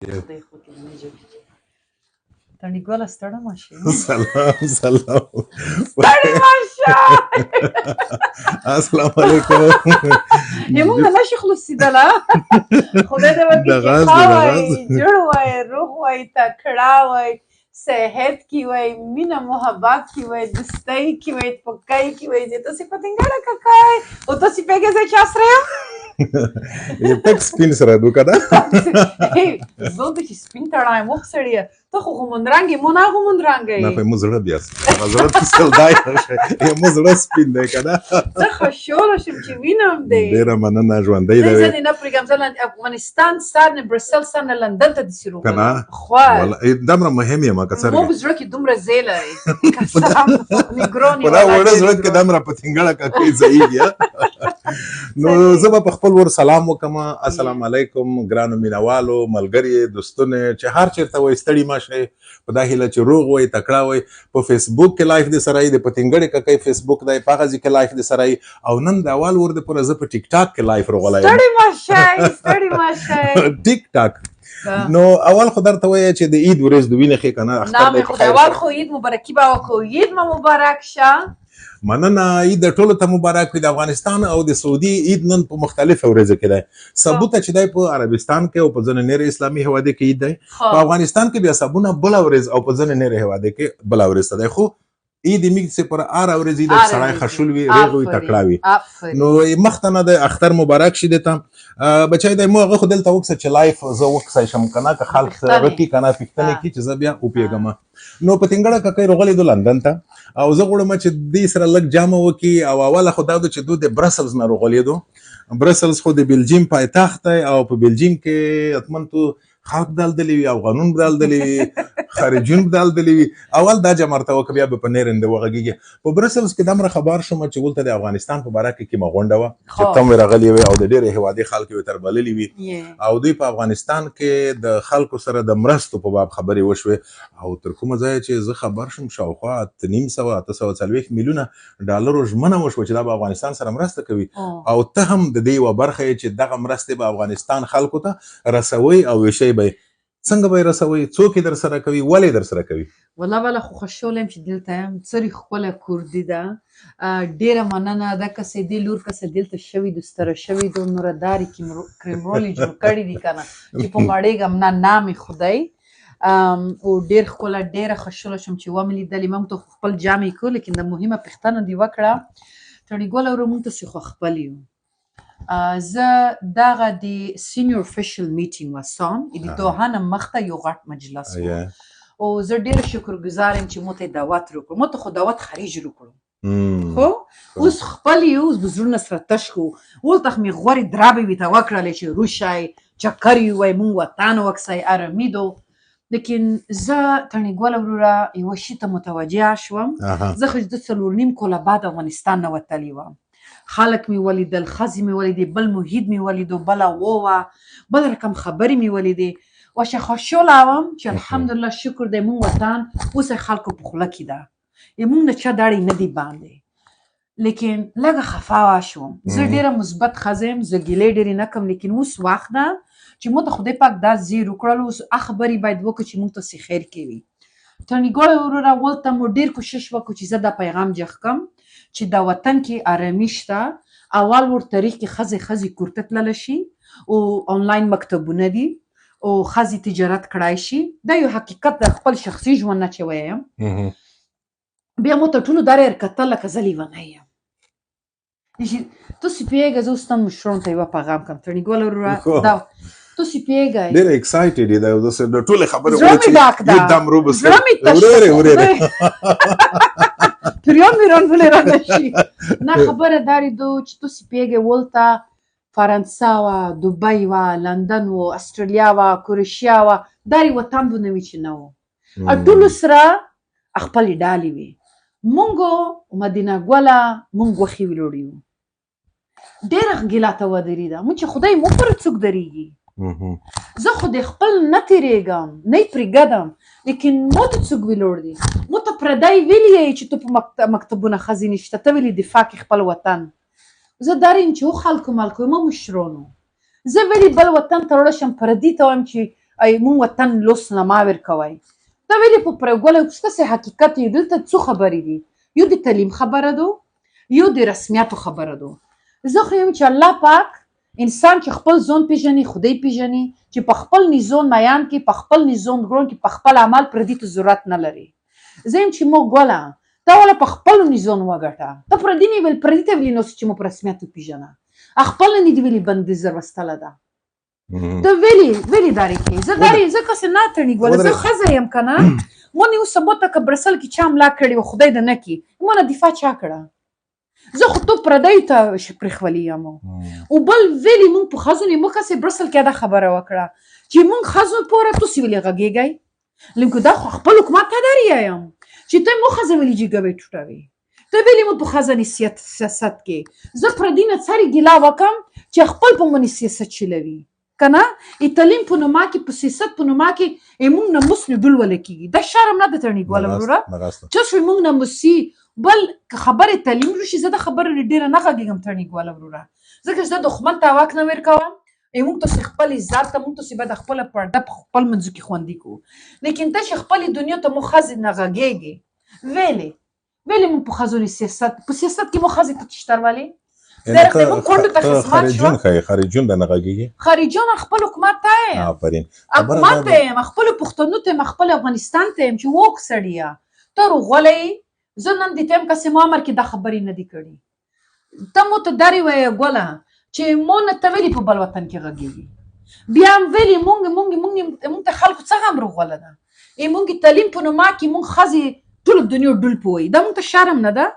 خدای خو کلمې جوړې تڼي ګوله ستړه ماشي سلام سلام ستړې ماشه السلام علیکم یمونږ نشي خلاصېدله خدای دې وکړي چې ښه وای جوړ وای روغ وای تکړه وای صحت کې وای مینه محبت کې وای دوستۍ کې وای پکۍ کې وای چې تاسې پتینګړه کاکۍ او تاسې پوهېږئ زه چا سره یم پک سپین سره دو که ده زه ته چې سپین تړی یم وخ سړیه ته خو غومند رنګ یې مو نه غومند رنګ یې نه په مو زړه بیا زړه ته سلدای نشي مو زړه سپین دی که نه زه خوشحاله شم چې وینم دی ډېره مننه ژوندی دی زه دې نه پرېږدم زه افغانستان سر نه برسل سر نه لندن ته داسې که نه خوار دومره مهم یم که څرنګه مو په زړه کې دومره ځای لري قسم نیګروني په دا وړه زړه کې دومره پتینګړه کاکۍ ځایږي نو زه به په خپل ور سلام وکړم السلام علیکم ګرانو مینوالو ملګري دوستونه چې هر چېرته وئ ستړي مه شئ په دا هیله چې روغ وئ تکړه وئ په فیسبوک کې لایف دې سره یې د پتینګړې کاکۍ فیسبوک دی په هغه ځای کې لایف دې سره یې او نن د اول ور دپاره زه په ټیک ټاک کې لایف راغلی یم ستړي مه شئ ټیک ټاک نو اول خو درته وایه چې د عید ورځ د وینې ښې که نه نه مې خدای اول خو عید مبارکي به وکړو عید مو مبارک شه مننه عید ټولو ته مبارک وي د افغانستان او د سعودي عید نن په مختلفه ورځو کې دی سبوته چې دی په عربستان کې او په ځینې نورې اسلامي هیوادو کې عید دی په افغانستان کې بیا سبونه بله ورځ او په ځینې نورې هیوادو کې بله ورځ ته دی خو عید میږي چې پر هره ورځ عید سړی خشول وي ریغ وي تکړه وي نو مخته نه د اختر مبارک شي دی ته بچی دی مو هغه خو دلته وکړه چې لایف زه وکړی شم که نه که خلک رکي که نه پوښتنې کړي چې زه بیا وپوهېږم نو پتینګړه کاکۍ راغلې دو لندن ته او زه غواړم چې دې سره لږ جامه وکړي او اوله خو دا ده چې دوی د برسلز نه راغلېدو برسلز خو د بلجیم پایتخت دی او په بلجیم کې حتما تو خلک دالدلی وي او قانون بدلدلی وي خارجون بدلدلی وي اول دا جمرته وکړه بیا به په نیرنده وغږېږي په برسلز کې دومره خبر شوم چې ولته د افغانستان په باره کې کومه غونډه وه چې ته هم راغلې وې او د ډېرې هېوادي خلکو یې تربللي وي او دوی په افغانستان کې د خلکو سره د مرستو په باب خبرې وشوې او تر کومه ځایه چې زه خبر شم شاوخوا 840 میلیونه ډالرو ژمنه وشوه چې دا به افغانستان سره مرسته کوي او ته هم د دې یوه برخه یې چې دغه مرستې به افغانستان خلکو ته رسوي او ویشئ به څنګه به یې رسوئ څوک یې در سره کوي ولې در سره کوي والله خو خوشحاله یم چې دلته یم څرې ښکله کوردي ده ډېره مننه ده کسې دې لور کسې دلته شوي دو ستره شوي دو نوردارې کرمرولې جوړ کړي دي که نه چې په مړېږم نه نام خدای او ډېر ښکله ډېره خوشحاله شوم چې ومې لیدلې موږ ته خو خپل جامې کړو لیکن د مهمه پوښتنه دې وکړه تڼي ګوله ورو موږ تاسې خو خپل یو زه دغه د سینیور افیشل میټینګ وه سام د دوحه نه مخته یو غټ مجلس و او زه ډېره شکرګزار یم چې مو ته یې دعوت راکړو مو ته خو دعوت خارج راکړو خو اوس خپل یې اوس به زړونه سره تش کړو ولته خو مې غورې درابې ورته وکړلې چې روشئ چکر یې ووایئ مونږ وطن وکسئ ارمیدو لیکن زه تڼي ګوله وروره یوه شي ته متوجه شوم زه خو د 4.5 کاله بعد افغانستان نه وتلې وم خلک مې ولیدل ښځې مې ولیدې بل محیط مې ولیدو بله ووه بل رقم خبرې مې ولیدې واشه خوشحاله وم چې الحمدلله شکر دی مونږ وطن اوس یې خلکو په خوله کې ده مونږ نه چا داړې نه دي باندې لیکن لږه خفه شوم زه ډېره مثبت ښځه یم زه ګیلې ډېرې نه کوم لیکن اوس وخت ده چې مو ته خدای پاک دا زیر وکړل اوس خبرې باید وکړو چې مونږ ته خیر کوي تڼي ګوله وروره ولته مو ډېر کوشش وکړو چې زه دا پیغام جغ کړم چې دا وطن کې آرامي شته اول ور تاریخ کې ښځې کور ته تللی شي او آنلاین مکتبونه دي او ښځې تجارت کړی شي دا یو حقیقت د خپل شخصي ژوند نه چې ویم بیا مو ته ټولو دا کتل لکه زه لیونی یم تاسې پوهېږئ زه اوس نن مشرانو ته یوه پیغام کوم تڼي ګوله وروره دا تاسې پوهېږئ ډېر ایکسایټډ یې د ټولې خبرې زړه مې ډاک ده زړه مې تش پریان میران ولې رانه شي نه خبره دارې دو چې تاسې پوهېږئ ولته فرانسه وه دوبۍ وه لندن و استرالیا وه کروشیا وه دارې وطن به نه وي چې نه و ټولو سره خپلې ډالې وې مونږ مدینه ګوله مونږ وښې ویلوړي وو ډېره ګیله ته ودرېده مونږ چې خدای مو پر څوک درېږي زه خو د خپل نه تېرېږم نه یې پرېږدم لیکن مو ته څوک ویلوړ دي مو ته پردی ویلي یې چې ته په مکتبونه ښځې نشته ته ویلې دفاع کې خپل وطن زه دا یم چې خلکو ملکو ما مشرانو زه ویلې بل وطن ته وړه شم پردي ته وایم چې مونږ وطن لوس نه ما ورکوی دا ویلې په پرګوله اوس داسې حقیقت یې دلته څو خبرې دي یو د تعلیم خبره ده یو د رسمیاتو خبره ده زه خو یم چې الله پاک انسان چې خپل ځان پیژني خدای پیژني چې په خپل نظام میان کې په خپل نظام ګرون کې په خپل عمل پردي ته ضرورت نه لري زه یم چې مو ګوله ته ولا په خپل نظام وګټه ته پردي نه ویل پردي ته ویل نو چې مو په رسمیاتو پیژنه خپل نه دی ویلي بندي زر وستله ده ته ویلي داري کې زه داري زه کسې نه تړني ګوله زه ښځه یم که نه مون یو سبوته که برسل کې چا ملا کړې وه خدای د نه کړي مونه دفاع چا کړه زه خو تو پردیو ته پرېښولي یم او بل ویلي مونږ په ښځو نه موږ کسې برسل کې دا خبره وکړه چې مونږ ښځو پوره تاسې ولې غږېږئ لکه دا خو خپل حکومت ته داري یم چې ته مو ښځه ولې جګوې ټوټوې ته ویلې مو په ښځه سیاست کې زه پردي نه څرې ګیله وکړم چې خپل په مونې سیاست چلوي که نه ای تعلیم په نوما کې په سیاست په نوما کې ای مونږ ناموس نه ډول وله کېږي دا شرم نه ده ترني ګوله وروره چې شوی مونږ ناموسي بل که خبرې تعلیم وشي زه د خبرې ډېره نه غږېږم ترني ګوله وروره ځکه چې زه دښمن ته واک نه ورکوم ای مونږ تاسې خپل عزت ته مونږ تاسې باید خپله پرده په خپل منځو کې خوندي کړو لیکن ته چې خپلې دنیا ته مو ښځې نه غږېږې ویلې مونږ په ښځو سیاست په سیاست کې مو ښځې ته چشترولې خارجون د نه غږېږي خارجون خپل حکومت ته یم حکومت ته یم خپلو پښتنو ته یم خپل افغانستان ته یم چې وک سړیه ته روغولی زه نن دې ته یم کسې ما عمر کې دا خبرې نه دي کړي ته مو ته درې ویې ګوله چې مو نه ته ویلي په بل وطن کې غږېږي بیا هم ویلي مونږ ته خلکو څه هم روغوله ده مونږ تعلیم په نوما کې مونږ ښځې ټولو دنیا ډول په وایي دا مونږ ته شرم نه ده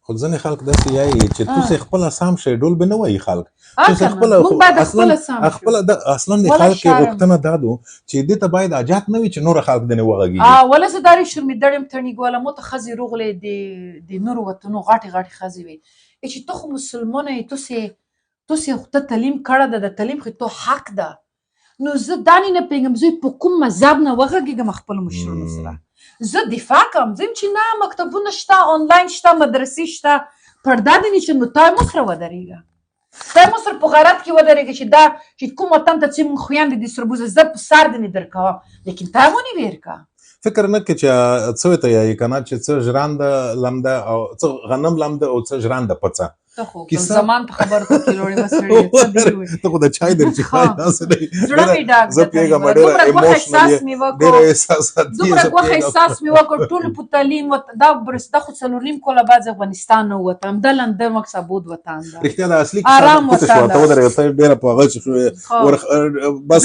خو ځینې خلک داسې یایي چې تاسې خپله سام شئ ډول به نه وایي خلک مونږ باید خپله سام خپله اصلا د خلک غوښتنه دا ده چې دې ته باید اجات نه وي چې نور خلک دنې وغږېږي وله زه دارې شرمېدړ یم تڼي ګوله مو ته ښځې روغلې د نورو وطنو غټې ښځې وي چې ته خو مسلمانه یې تاسې ته تعلیم کړی ده د تعلیم خو تو حق ده نو زه دا نه پوهېږم زه په کوم مذهب نه وغږېږم خپلو مشرانو سره زه دفاع کوم زه یم چې نه مکتبونه شته آنلاین شته مدرسې شته پرده دې نه چې نو تا مو سره ودرېږه تا مو سره په غیرت کې ودرېږه چې دا چې کوم وطن ته چې مونږ خویندې دې سره بوځه زه په سر دې نه درکوم لیکن تا مو نه ویر کا فکر نه کې چې څه ته یایي که نه چې څه ژرنده لمده او څه غنم لمده او څه ژرنده پڅه ته خو زمان په خبرو کې لوړې وسړې ته خو د چای در چې خای داسې دی زړه مې ډاک زه پوهېږم ډېره ایموشنل ډېره احساساتي دومره ګوښه احساس مې وکړ ټولو په تعلیم دا خو څلور نیم کاله بعد افغانستان نه ووتم دا لندن مقصد وطن ده رښتیا د اصلي کیسه ته ودرېږه ته ډېره په هغه چې بس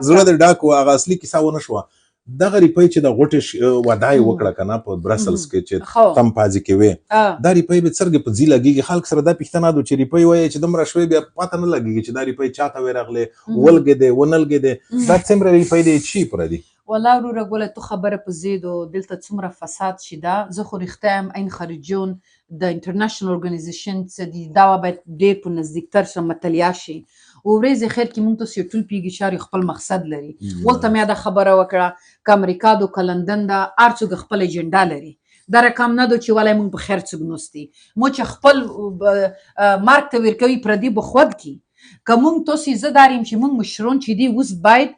زړه دې ډاک و هغه اصلي کیسه ونه شوه دغه ریپۍ چې د غوټې وعده یې وکړه که نه په برسلز کې چې تم پازې کې وې دا ریپۍ به څرګې په ځي لګېږي خلک سره دا پوښتنه ده چې ریپۍ وایي چې دومره شوې بیا پته نه لګېږي چې دا ریپۍ چا ته ورغلې ولګېدې ونه لګېدې دا څومره ریپۍ دی چی پوره دي والله وروره ګوله تو خبره په زیدو دلته څومره فساد شي دا زه خو رښتیا یم این خارجون د انټرنیشنل ارګنایزیشن څه دي دا باید ډېر په نزدیکتر سره مطالعه شي او ورځې خیر کې مونږ تاسې ټول پوهېږي چې خپل مقصد لري ولته مې دا خبره وکړه که امریکا ده که لندن ده هر څوک خپل اجنډا لري دا رقم نه ده چې ولی مونږ په خیر څوک نوستي مو چې خپل مرګ ته ورکوي پردي به خود کي که مونږ تاسې زه دار یم چې مونږ مشران چې دي اوس باید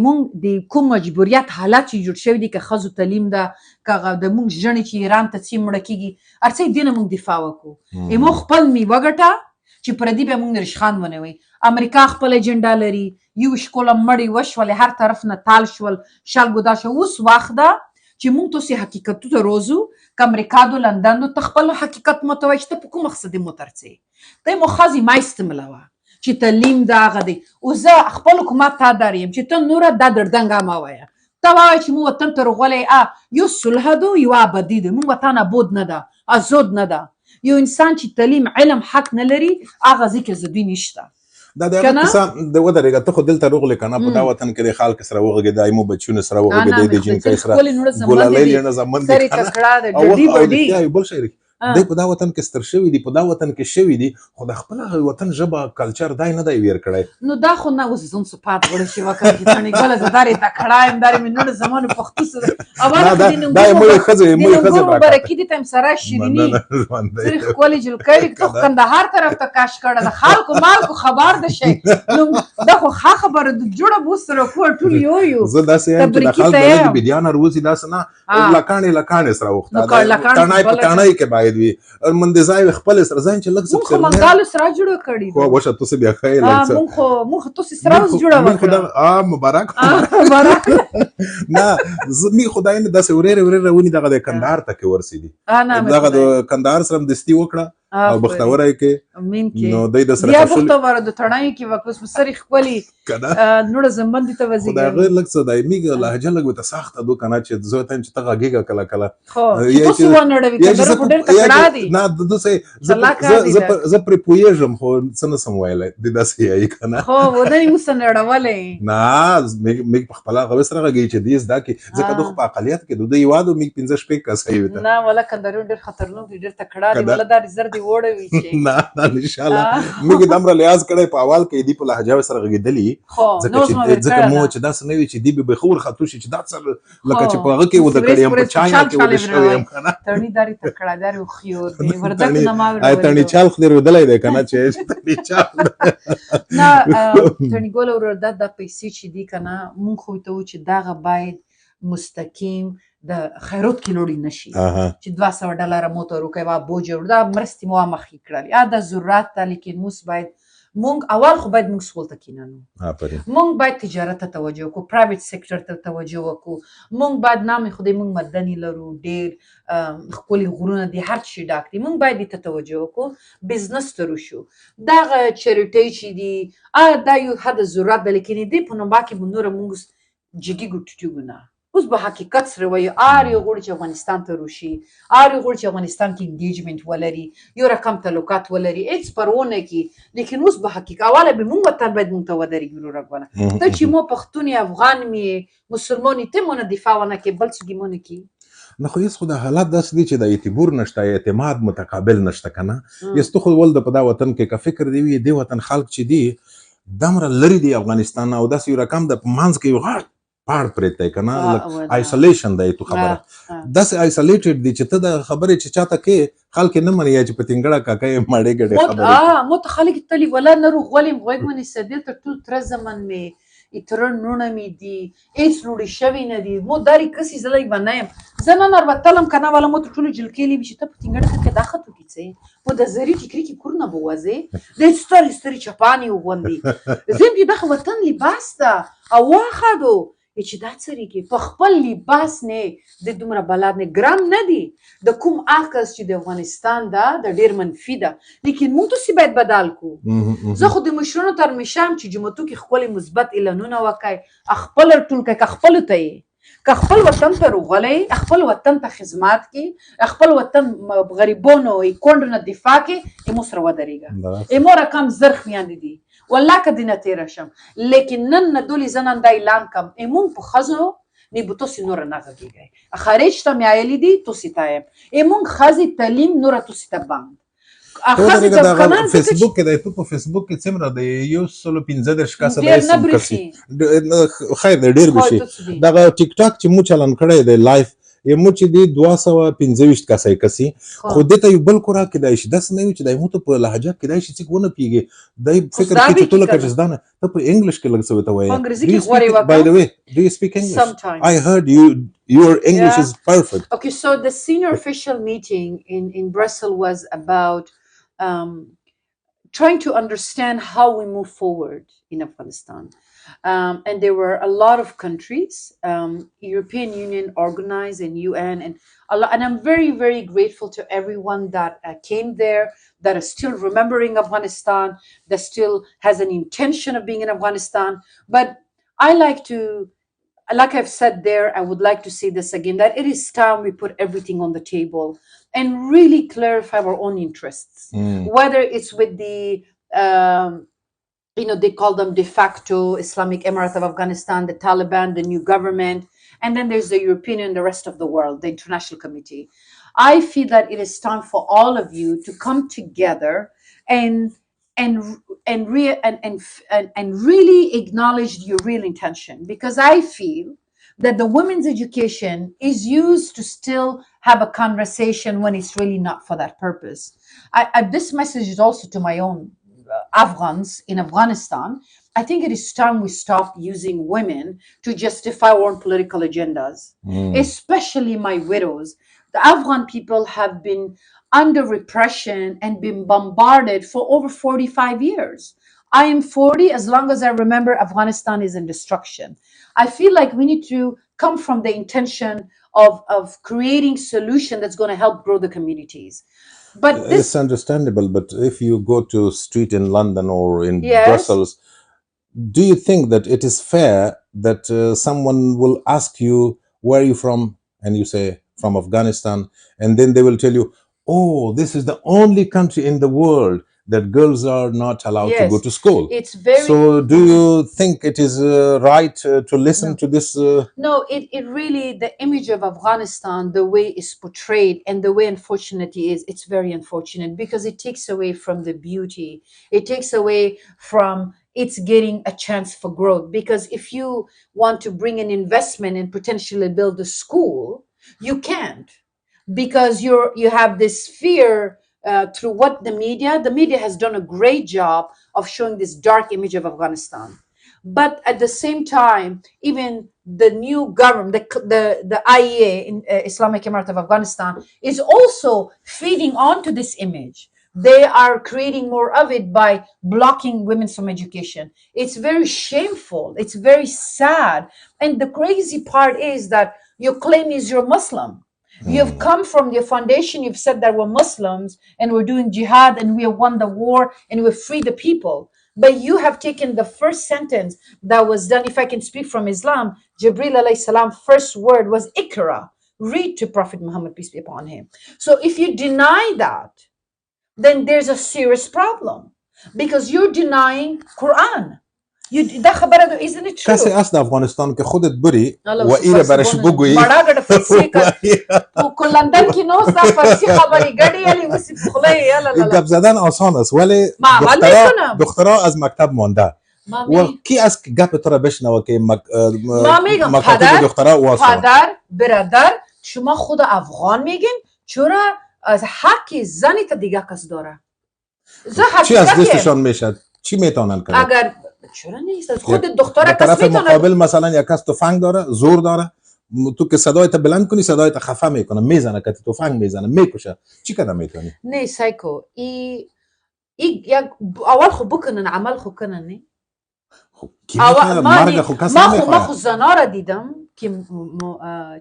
مونږ د کوم مجبوریت حالت چې جوړ شوي دي که ښځو تعلیم ده که د مونږ ژڼې چې ایران ته ځي مړه کېږي هر څه دې نه مونږ دفاع وکړو مونږ خپل مې وګټه چې پردي بیا مونږ نه رشخان ونه وي امریکا خپل اجنډا لري یو شکوله مړې وشولې هر طرف نه تال شول شل ګدا شو اوس وخت ده چې مونږ تاسې حقیقتو ته روزو که امریکا دو لندن دو ته خپل حقیقت مو ته وایي چې ته په کوم مقصد مو ترڅې ته مو ښځې ما استعمالوه چې تعلیم د هغه دی او زه خپل حکومت ته در یم چې ته نوره دا دردنګه ما وایه ته وایه چې مو وطن ته روغلی یو صلح ده یو ابدي ده مونږ وطن ابود نه ده ازود نه ده یو انسان چې تعلیم علم حق نه لري هغه ځای کې ازادي نشته دا د هغه کیسه د ودرېږه ته خو دلته روغلې که نه په دا وطن کې د خلک سره وغږېدی مو بچونو سره وغږېدی د جنکۍ سره ګلالۍ لیڼه زامن دي که نه او بل شی دی په دا وطن کې ستر شوي دي په دا وطن کې شوي دي خو د خپل وطن ژبه کلچر دای نه دی ویر کړی نو دا خو نه اوس زم صفات وړ شي وکړ چې څنګه ګل زداري تا کړایم دار مې نور زمانه پختو سره اواله دې دا مې خزه برکې دې تم سره شیرینی صرف کولی جل کړي ته کندهار طرف ته کاش کړه د خلکو مالکو خبر ده شي نو دا خو خبره د جوړه بو سره کو ټول یو زه داسې یم چې د خلکو د بيدیان روزي داس نه لکانې سره وخته تڼای په تڼای کې باید وي مندزای خپل سره ځان چې لږ څه منګال سره جوړ کړي خو وشه تاسو بیا خیر لږ مونږ تاسو سره جوړه وکړه مبارک نه زمي خدای نه داسې ورېره ونی دغه د کندهار ته کې ورسېدي دغه د کندهار سره دستی وکړه او بختوره کې نو دای د سره بیا بختوره د تڼای کې وکوس سری خپلی نور زمبند ته وزي دا غیر لږ څه دایمي لهجه لږ ته سخت دو کنه چې زه ته چې تغږیږه کله کله خو تاسو ونړوي کله په ډېر تکړه دي نه دسه زه پر پویږم خو څنګه سم وایله د داسې یای کنه خو ودی وسنړولې نه میګ په خپل غو سره غږی چې دیس دا کې ځکه د خپل اقلیت کې د دوی وادو میګ 15 شپې کسای وته نه ولا کندرو ډېر خطرناک ډېر تکړه دي ولا دا زر دی وړوي چې نه ان شاء الله میګ دمر لیاز کړي په اول کې دی په لهجه سره غږیدلی ځکه مو چې داس نه وی چې دی به خور خطو شي چې دا سره لکه چې په هغه کې و د کړي په چای کې و د شوی هم کنه تړنی داري تکړه داري خو دی ورته نه ما وی تړنی چال خو دی ودلای دی کنه چې تړنی چال نه تړنی ګول ور د پیسې چې دی کنه مونږ خو ته چې داغه باید مستقیم د خیرات کې لوړی نشي چې $200 موټر وکي وا بوجه دا مرستي مو مخې کړل یا د ضرورت ته لیکن موږ باید مونږ اول خو باید موږ سکول ته کینانو مونږ باید تجارت ته توجه وکړو پرایویت سېکټر ته توجه وکړو مونږ باید نامې خو دې مونږ مدني لرو ډېر خپل غرونه دي هر شي ډاک دي مونږ باید ته توجه وکړو بزنس ته روشو دغه چریټي چې دي دا یو حد ضرورت ده لیکن دې په نوبا کې بنور مونږ جګي ګټو اوس به حقیقت سره وایي یو غوړ چې افغانستان ته روشي یو غوړ چې افغانستان کې انګیجمنت ولري یو رقم تعلقات ولري هیڅ پرونه کې لیکن اوس به حقیقت اوله به مونږ وطن باید مونږ ته ودرېږي ورغونه ته چې مو پښتون افغان می مسلمان ته مونږ دفاع ونه کې بل څه ګمونه کې نه خو هیڅ خو د حالات داسې دي چې د اعتبار نشته اعتماد متقابل نشته کنه یستو خو ول د په دا وطن کې کا فکر دی وي دی وطن خلک چې دی دمر لري دی افغانستان او داسې یو رقم د مانځ کې یو غاټ پاړ پرته کنه آیسولیشن دی تو خبره داسې آیسولیټډ دي چې ته د خبرې چې چاته کې خلک نه مني چې پتینګړه کاکۍ ماړې ګډه خبره مو ته خلک تلی ولا نه روغ ولیم غوګمنې سدل ته ټول تر زمن می اتر نونه می دي ایس لوري شوی نه دي مو داری کسي زلای بنایم زنه نر وتلم کنه ولا مو ټول جلکېلی بي چې ته پتینګړه کې داخته کیڅه مو د زری ټیکري کې کورنه بوازه د ستوري چپانی وغوندي زم دي دغه وطن لباس دا او واخدو چې دا څريږي په خپل لباس نه د دومره بلاد نه ګرام نه دي د کوم عکس چې د افغانستان دا د ډیر منفي ده لیکن موږ تاسو باید بدل کو زه خو د مشرونو تر مشام چې جمعتو کې خپل مثبت اعلانونه وکای خپل ټول کې خپل ته خپل وطن ته روغلې خپل وطن ته خدمات کې خپل وطن غریبونو کونډو نه دفاع کې مو سره ودرېګا مو رقم زرخ میاند دي والله کدی نه تیر شم لیکن نن ندولی زنان دا اعلان کم ایمون په خزو نی بو توسی نور نه غږیږي خارج ته میایلی دي توسی تایم ایمون خزي تعلیم نور توسی ته باند اخزي ته کنه فیسبوک کې د په فیسبوک کې څومره د یو سلو 15 کسه د سم کسي خیر د ډیر بشي دا ټیک ټاک چې مو چلن کړی دی لایف یمو چې دی 225 کسای کسي خو دته یو بل کورا کې دای شي داس نه وي چې دای مو ته په لهجه کې دای شي چې ونه پیږي دای فکر کې چې ټول کچ زدانه ته په انګلیش کې لږ څه وته وایي by the way do you speak English sometimes I heard your English is perfect okay so the senior official meeting in Brussels was about trying to understand how we move forward in Afghanistan and there were a lot of countries, European Union organized and UN and I'm very, very grateful to everyone that came there, that is still remembering Afghanistan, that still has an intention of being in Afghanistan. But I like I've said there, I would like to say this again, that it is time we put everything on the table and really clarify our own interests, whether it's with the they call them de facto Islamic Emirate of Afghanistan, the Taliban, the new government, and then there's the European and the rest of the world, the International Committee. I feel that it is time for all of you to come together and really acknowledge your real intention, because I feel that the women's education is used to still have a conversation when it's really not for that purpose. This message is also to my own Afghans in Afghanistan. I think it is time we stop using women to justify our own political agendas, especially my widows. The Afghan people have been under repression and been bombarded for over 45 years. I am 40. As long as I remember, Afghanistan is in destruction. I feel like we need to come from the intention of creating solution that's going to help grow the communities. But this, it's understandable, but if you go to street in London or in Yes. Brussels, do you think that it is fair that someone will ask you, where are you from? And you say, from Afghanistan. And then they will tell you, oh, this is the only country in the world that girls are not allowed to Yes. go to school. it's very... So do you think it is right to listen No. to this? No, it really, the image of Afghanistan, the way it's portrayed and the way unfortunately is, it's very unfortunate because it takes away from the beauty. It takes away from it's getting a chance for growth. Because if you want to bring an investment and potentially build a school, you can't, because you have this fear through what the media has done a great job of showing this dark image of Afghanistan. But at the same time, even the new government, the IEA, in Islamic Emirate of Afghanistan, is also feeding onto this image. They are creating more of it by blocking women from education. It's very shameful. It's very sad. And the crazy part is that your claim is you're Muslim. You've come from your foundation, you've said that we're Muslims and we're doing jihad and we have won the war and we've freed the people. But you have taken the first sentence that was done, if I can speak from Islam, Jibreel alayhi salam, first word was Ikra, read to Prophet Muhammad, peace be upon him. So if you deny that, then there's a serious problem because you're denying Quran. ده خبره ده isn't it true؟ کسی است در افغانستان که خودت بری الله و ایره برش بگویی مړه ګډه فارسی کو لندن کې نو ستا فارسی خبرې ګډې یلی وسی خلای یلا گپ زدن آسان است ولی دخترها از مکتب مانده و کی است که گپ تو را بشنوه که مکاتب دخترها واسه پدر برادر شما خود افغان میگین چرا از حق زنی تا دیگه کس داره چی از دستشان میشد چی میتونن کنن اگر چرا نیست خود دختر کس طرف مقابل مثلا یک کس تفنگ داره زور داره تو که صدایت بلند کنی صدایت خفه میکنه میزنه که تفنگ میزنه میکشه چی کده میتونی نه سایکو یک اول خو بکنن عمل خو کنن نه مرگ خو کس نمیخواد ما خو زنا را دیدم که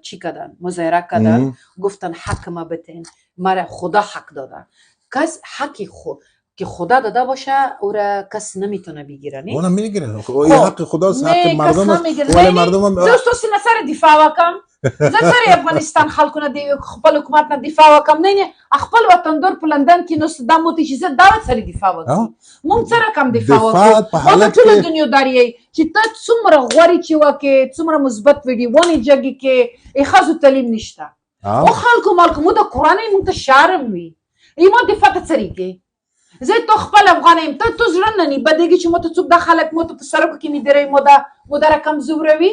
چی کردن مظاهره کردن گفتن حق ما بتین مرا خدا حق داده کس حقی خود که خدا داده باشه او را کس نمیتونه بگیره نه اونم میگیره حق خداست حق مردم است ولی مردم دوستو سینه سر دفاع وکم زه سر افغانستان خلکونه دی خپل حکومت نه دفاع وکم نه خپل وطن دور په لندن کې نو د موتی چې زه دعوت سره دفاع وکم مونږ سره کم دفاع وکړو او ټول دنیا داری چې ته څومره غوړی چې وکې څومره مثبت ویډیوونه جګی کې اخازو تعلیم نشته او خلکو مالکو مو د قران مونږ ته شرم وي ایمو دفاع ته طریقې زه تو خپل افغان یم ته تو زړه نه نی بدګی چې مو ته څوک د خلک مو ته په سرکو کې نه درې مو دا رقم زوروي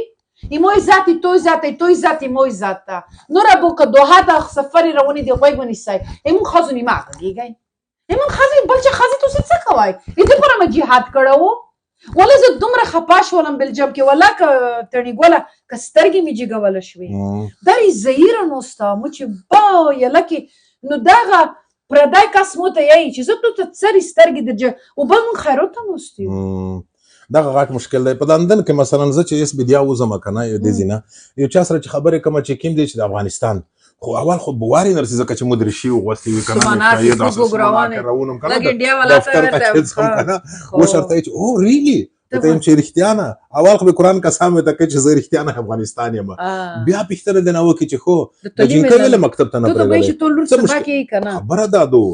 ایمو ذاتی تو ذاتی مو ذاتا نور ابو که دوه دا سفر روانی دی غوی ونی سای ایمو خازو نیمه کیږي ایمو خازي بل چې خازي تو څه کوي دې پر ما جهاد کړو ولا زه دومره خپاش ولم بلجم کې ولا ک ترنی ګولا کسترګي می جګول شوي دای زهیر نوستا مو چې با یلکه نو داغه پردای کس مو ته یی چې زه ته سری سترګې درجه او بل مون خیرات نوستیو دغه غټ مشکل دی په لندن کې مثلا زه چې اس بیا وزم کنه یو د زینه یو چا سره چې خبره کوم چې کیم دی چې د افغانستان خو اول خو بواري نرسي زکه چې مدري شي وغوستي وي کنه یو داسې روانم کنه د انډیا والا ته و شرطه چې او ریلی ته چې رښتیانه اول خو به قران قسم ته کې چې زه رښتیانه افغانستان یم بیا پښتنه د نو کې چې خو د جنکل مکتب ته نه پرېږدي ته ټول لور سبا کې کنه خبره دادو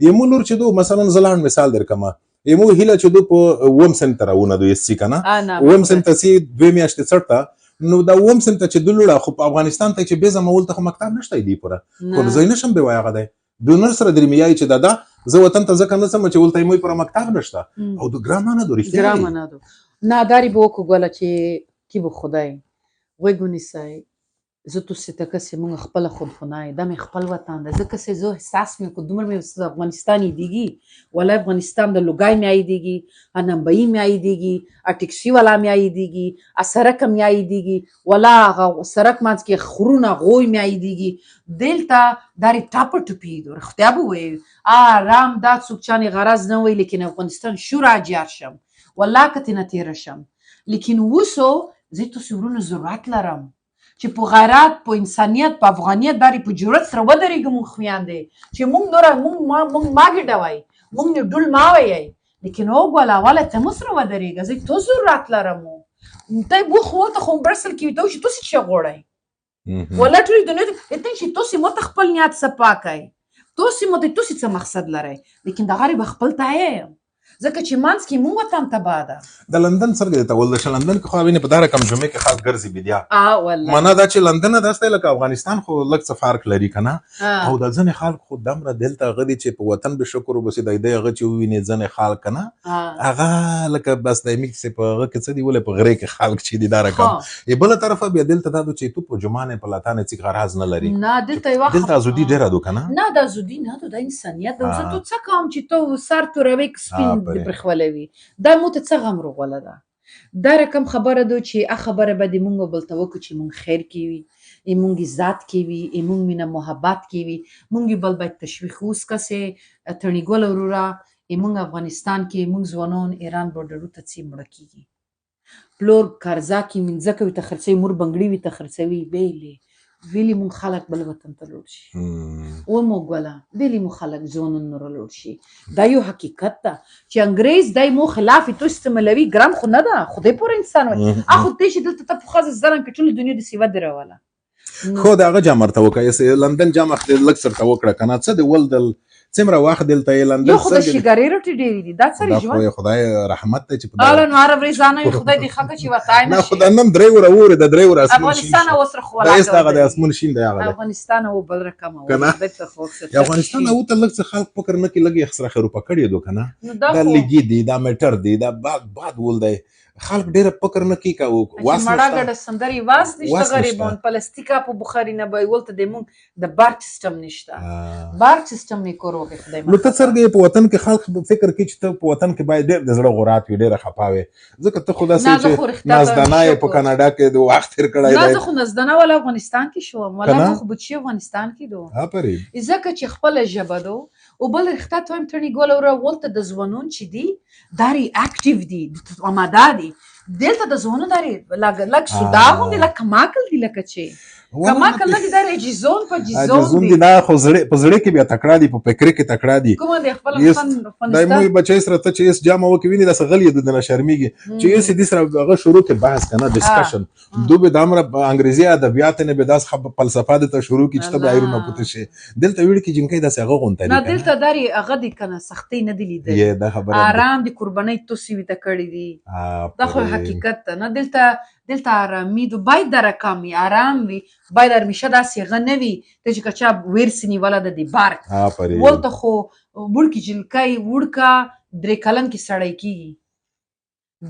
یمو لور چې دو مثلا زلان مثال درکمه یمو هیله چې دو په ووم سنټر ونه دوی سې کنه ووم سنټر سي 2 میاشتې څټه نو دا اوم صنف ته چې دوی لوړه خو په افغانستان ته چې بې زمول ته خو مکتب نشته دی پوره کور ځای نشم به وای هغه دی دونر سره درمیایي چې دا زه وطن ته ځکه نه سم چې ولته موي پر مکتب نشته او د ګرامانه د رښتیا ګرامانه نه داری به وکړو ګوله چې کی به خدای غوږ ونیسئ زه تاسو ته کسې مونږ خپله خود خونای دا مې خپل وطن ده ځکه چې زه احساس مې کو دومره مې افغانستان یادېږي ولا افغانستان د لوګای مې یادېږي نمبئي مې یادېږي ټیکسي والا مې یادېږي سړک مې یادېږي ولا هغه سړک منځ کې خرونه غوی مې یادېږي دلته دارې ټاپه ټوپي رښتیا به وایي آرام دا څوک چانې غرض نه وایي لیکن افغانستان شور اجیار شم والله که تېنه تېره شم لیکن اوسو زه تاسو ورونو ضرورت لرم چې په غیرت په انسانیت په افغانیت باندې په جرأت سره ودرېږو مونږ خویندې چې مونږ نوره مونږ ما ګډوئ مونږ نه ډول ما وایئ لیکن وګوله اوله ته مو سره ودرېږه زه تو ضرورت لرم ته بو خو ورته خو برسل کوي ته چې تاسې څه غواړئ ولا ټولې دنیا ته چې تاسې ماته خپل نیت صفا کوئ تاسې ماته تاسې څه مقصد لرئ لیکن دغه به خپل ته یم ځکه چې منځ کې مونږ وطن تباه ده د لندن څرګه ته ول د لندن کې خو ویني په دغه کم جمعې کې خاص ګرځي بیا والله معنا دا چې لندن داسته لکه افغانستان خو لږ څه فرق لري کنه او د ځنې خلک خو دمره دلته غدي چې په وطن به شکر وبسي د دې هغه چې ویني ځنې خلک کنه هغه لکه بس د میک سي په هغه کې څه دی ولې په غره کې خلک چې دي دا رقم ای بل طرفه بیا دلته دا چې تو په جمعانه په لاتانه چې غرض نه لري نه دلته یو دلته ازودي ډیره ده کنه نه د ازودي نه د انسانیت د زه تو څه کوم چې تو سر توروي سپین دی پرخولوي دا مو ته څه غم روغله ده دا رقم خبره ده چې خبره به د مونږ بل ته وکړو چې مونږ خیر کوي مونږ عزت کوي مونږ مینه محبت کوي مونږ بل باید تشویق اوس کسې تڼي ګل وروره مونږ افغانستان کې مونږ ځوانان ایران بورډرو ته څی مړه کیږي پلور قرضه کې منځکه وي ته خرڅوي مور بنګړي وي ته خرڅوي بیلې ویلی مون خلک بل وطن ته لوړ شي و مو ګوله ویلی مو خلک ځوانان نور لوړ شي دا یو حقیقت ده چې انګریز دای مو خلاف تو استعمالوي ګرام خو نه ده خدای پور انسان وي اخو دې چې دلته ته په خاص زرن کې ټول دنیا د سیوا دروله خو دا هغه جامر ته وکړه لندن جامه خپل لک سر ته وکړه کنه څه دی ولدل څومره وخت دلته لندن یو خدای شګری رټی ډېری دي دا څه ژوند دا خدای رحمت ته چې په اله نور ورزانه خدای دې خکه چې وتاي نه نه خدای نن درې ور د درې ور اسمن شي افغانستان اوسره خو ولا دا هغه د اسمن شین دی هغه افغانستان او بل رقم او د افغانستان او ته لږ څه خلک فکر نه کې لګي خسره خرو پکړی دو کنه دا لګي دي دا میټر دي دا بعد ول دی خلک ډېر فکر نه کوي او واسه مړه ګډه سندري واس نشته غریبون پلاستیکا په بخاري نه به ولته د مونږ د بارک سیستم نشته بارک سیستم نه کورو کې خدای نو ته څرګه په وطن کې خلک فکر کوي چې ته په وطن کې باید ډېر د زړه غورات وي ډېر خپاوي ځکه ته خدا سي چې نازدانه په کاناډا کې د وخت تیر کړای دی نه خو نازدانه ولا افغانستان کې شو ولا خو بچي افغانستان کې دو ها پرې ځکه چې خپل ژبه دو او بل رښتا ته هم ترني ګول اور ولته د ځوانون چې دي داري اکټیو دي آماده دي دلته د ځوانو داري لګ سوداغون دي لکه ماکل دي لکه چې کما کله دې داري جیزون په جیزون دي نه خو زړه په زړه کې بیا تکړه دي په فکر کې تکړه دي کوم دې خپل فن دایمو بچی سره ته چې اس جامه وکوي نه د غلې د نه شرمېږي چې اس دې سره هغه شروع ته بحث کنه ډسکشن دوی د امر انګریزي ادبیات نه به داس فلسفه د شروع کې چې ته ایرونه پته شي دلته ویل کې جنکې د هغه غونته نه دلته داري هغه دي کنه سختي نه دي لیدل دا خبره آرام دي قرباني توسي وي تکړی دي دا خو حقیقت نه دلته آرامي دو باید در کمی آرام وي باید همیشه داسې غنوي ته چې کچا ورسنی ولا د دې بارک ولته خو وړکی جلکای وړکا درې کلن کې سړی کیږي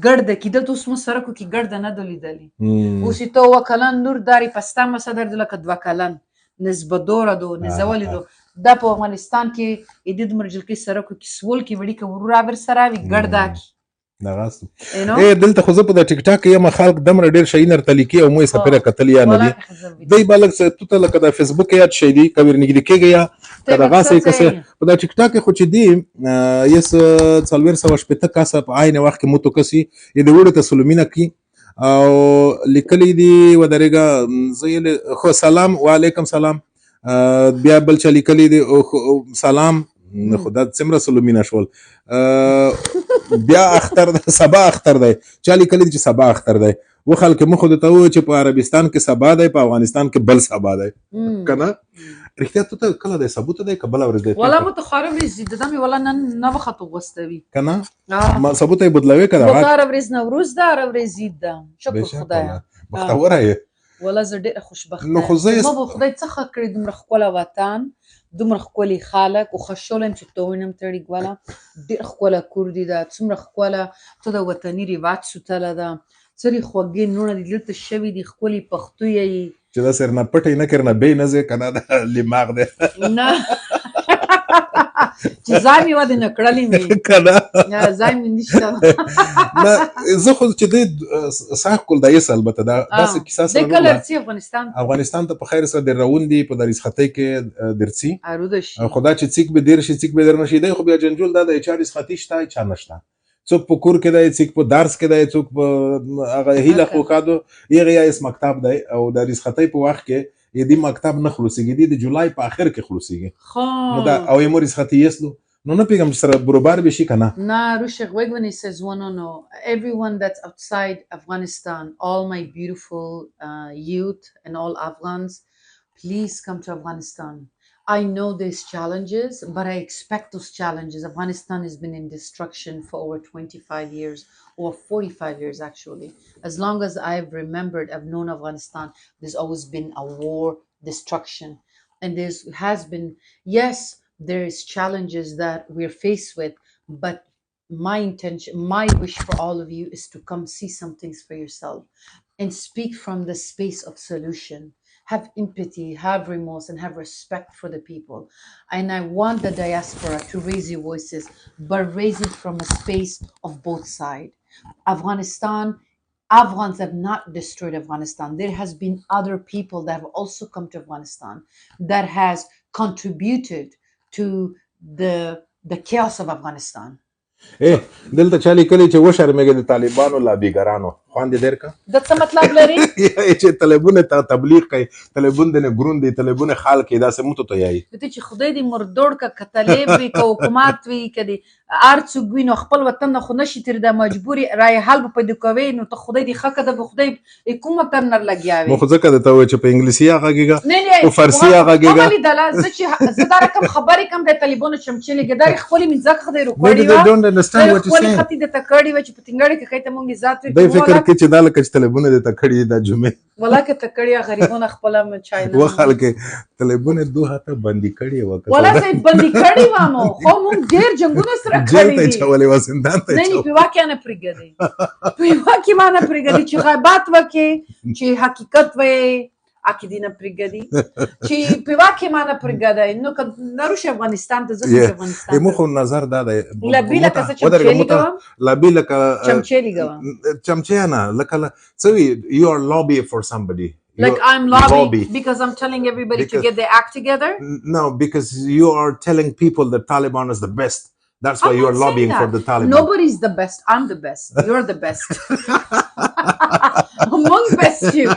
ګرد کیدل تو سم سرکو کې ګرد نه دلیدلی او سی تو وکلن نور داری پستا مصدر دلک دوا کلن نسبت دور دو نزول دو دا په افغانستان کې ادید مرجل کې سرکو کې سول کې وړي کې ورا ور سره وی ګردا کی نغاست دلته خو زه په د ټیک ټاک یم خلک دمر ډیر شي نر تلیکی او مې سفره کتل یا نه دي دای بالک څه تو ته لکه د فیسبوک یاد شي دي کبیر نګری کېږي یا کدا غاسه کسه په د ټیک ټاک خو چې دی یس څلور سو شپته کاسه په عین وخت کې متو کسي د وړو ته سلومینه کی او لیکلی دی ودرېګه زه خو سلام وعلیکم سلام بیا بل چا لیکلی دی سلام خدا څومره سلومینه شول بیا اختر سبا اختر دی چالي کلی چې سبا اختر دی و خلک مخ د ته چې په عربستان کې سبا دی په افغانستان کې بل سبا دی کنه رښتیا ته کله دی ثبوت دی کبل ورځ دی ولا متخارب زید دمه ولا نه وخت وغستوي کنه ما ثبوت یې بدلوي کړه هغه ورځ نوروز دا ورځ زید ده شکر خدای بختوره یې والله زه ډېره خوشبخته نو خو زه ما به خدای څه ښه کړي دومره ښکلی وطن دومره ښکلي خلک و خوشحاله یم چې ته وینم تړي ګوله ډېر ښکلی کور دی ده څومره ښکله ته د وطني رواج سوتله ده څرې خوږې نوڼه دي دلته شوي دي ښکلي پښتو یې چې دا سر نه پټې نه کړ نه بې نه ځې که نه دا لماغ دی نه چې ځای مې ودې نه کړلې مې که نه ځای مې نشته نه زه خو چې دی ساخ کول دا یس البته دا داسې کیسه دی سره کله درځي افغانستان ته په خیر سره در روون دي په د رسختۍ کې درځي اروده شي خو دا چې څیک به دیر شي څیک به در نه شي دی خو بیا جنجول دا د چا رسختۍ شته چا نشته څوک په کور کې دی څوک په درس کې دی څوک په هغه هیله خوکادو هغه یا اس مکتب دی او د رسختۍ په وخت کې یدي مکتب نه خلاصيږي د جولای په اخر کې خلاصيږي نو دا او یې رسختۍ یسلو نو نه پیغام سره بروبار به شي کنه نه روشق وګونی says no everyone that's outside Afghanistan all my beautiful youth and all Afghans please come to Afghanistan I know there's challenges, but I expect those challenges. Afghanistan has been in destruction for over 25 years, or 45 years actually. As long as I've remembered, I've known Afghanistan, there's always been a war, destruction. And there has been, yes, there is challenges that we're faced with, but my intention, my wish for all of you is to come see some things for yourself and speak from the space of solution. Have empathy, have remorse, and have respect for the people. And I want the diaspora to raise your voices, but raise it from a space of both sides. Afghans have not destroyed Afghanistan. There has been other people that have also come to Afghanistan that has contributed to the chaos of Afghanistan. دلته چالي کلی چې وشرمېږي د طالبانو لابیګرانو خواندې ډېر کا د څه مطلب لري چې طالبونه تبلیغ کوي طالبون د نه ګرون دي طالبونه خال کې دا سموتو ته یایي ته چې خدای دې مردوړ کا کتلې وي کو حکومت وي کدي ارڅ ګوینو خپل وطن خو نشي تر د مجبوري رای حل په دې کوي نو ته خدای دې حق د خدای حکومت نر لګیاوي مو خو ځکه ته وای چې په انګلیسي هغهږي نه او فارسی هغهږي مالي دلا زه دا رقم خبرې کم د طالبانو چمچلې ګداري خپل من ځکه خدای روکړی understand what you saying خپل خطي د تکړی و چې پتینګړې کې کته مونږه ذات د فکر کې چې دا لکه چې طالبونه د تکړی د جمعه ولکه تکړی غریبونه خپل م چاینا و خلک طالبونه دوه ته بندي کړی وکړه ولکه بندي کړی وامو خو مونږ ډیر جنگونه سره کړی دي چې چولې وسندان ته نه په واقع نه پرګدي په واقع ما نه پرګدي چې غیبت وکي چې حقیقت وې اکیدینه پرګدي چې په واقع ما نه پرګدای نو نروش افغانستان ته ځکه افغانستان مو خو نظر دا دی لبیله کسه چمچېلی لبیله چمچېلی چمچېنا لکه څوی you are lobby for somebody like I'm lobby because I'm telling everybody to get their act together no because you are telling people that Taliban is the best that's why you are lobbying for the Taliban nobody's the best I'm the best you're the best among best you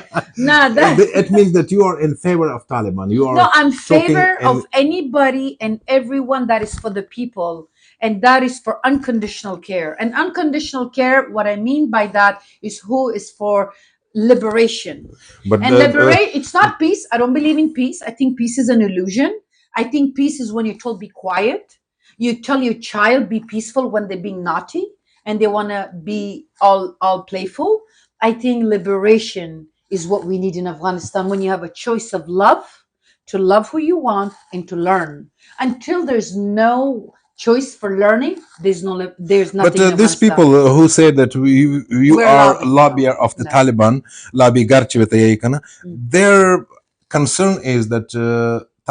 it means that you are in favor of Taliban you are no I'm favor of anybody and everyone that is for the people and that is for unconditional care and unconditional care what I mean by that is who is for liberation but and liberate it's not peace I don't believe in peace I think peace is an illusion I think peace is when you're told be quiet you tell your child be peaceful when they're being naughty and they want to be all playful I think liberation is what we need in Afghanistan when you have a choice of love to love who you want and to learn until there's no choice for learning there's nothing but these people who say that you are lobbyer of the Taliban lobbygar chwete yai kana their concern is that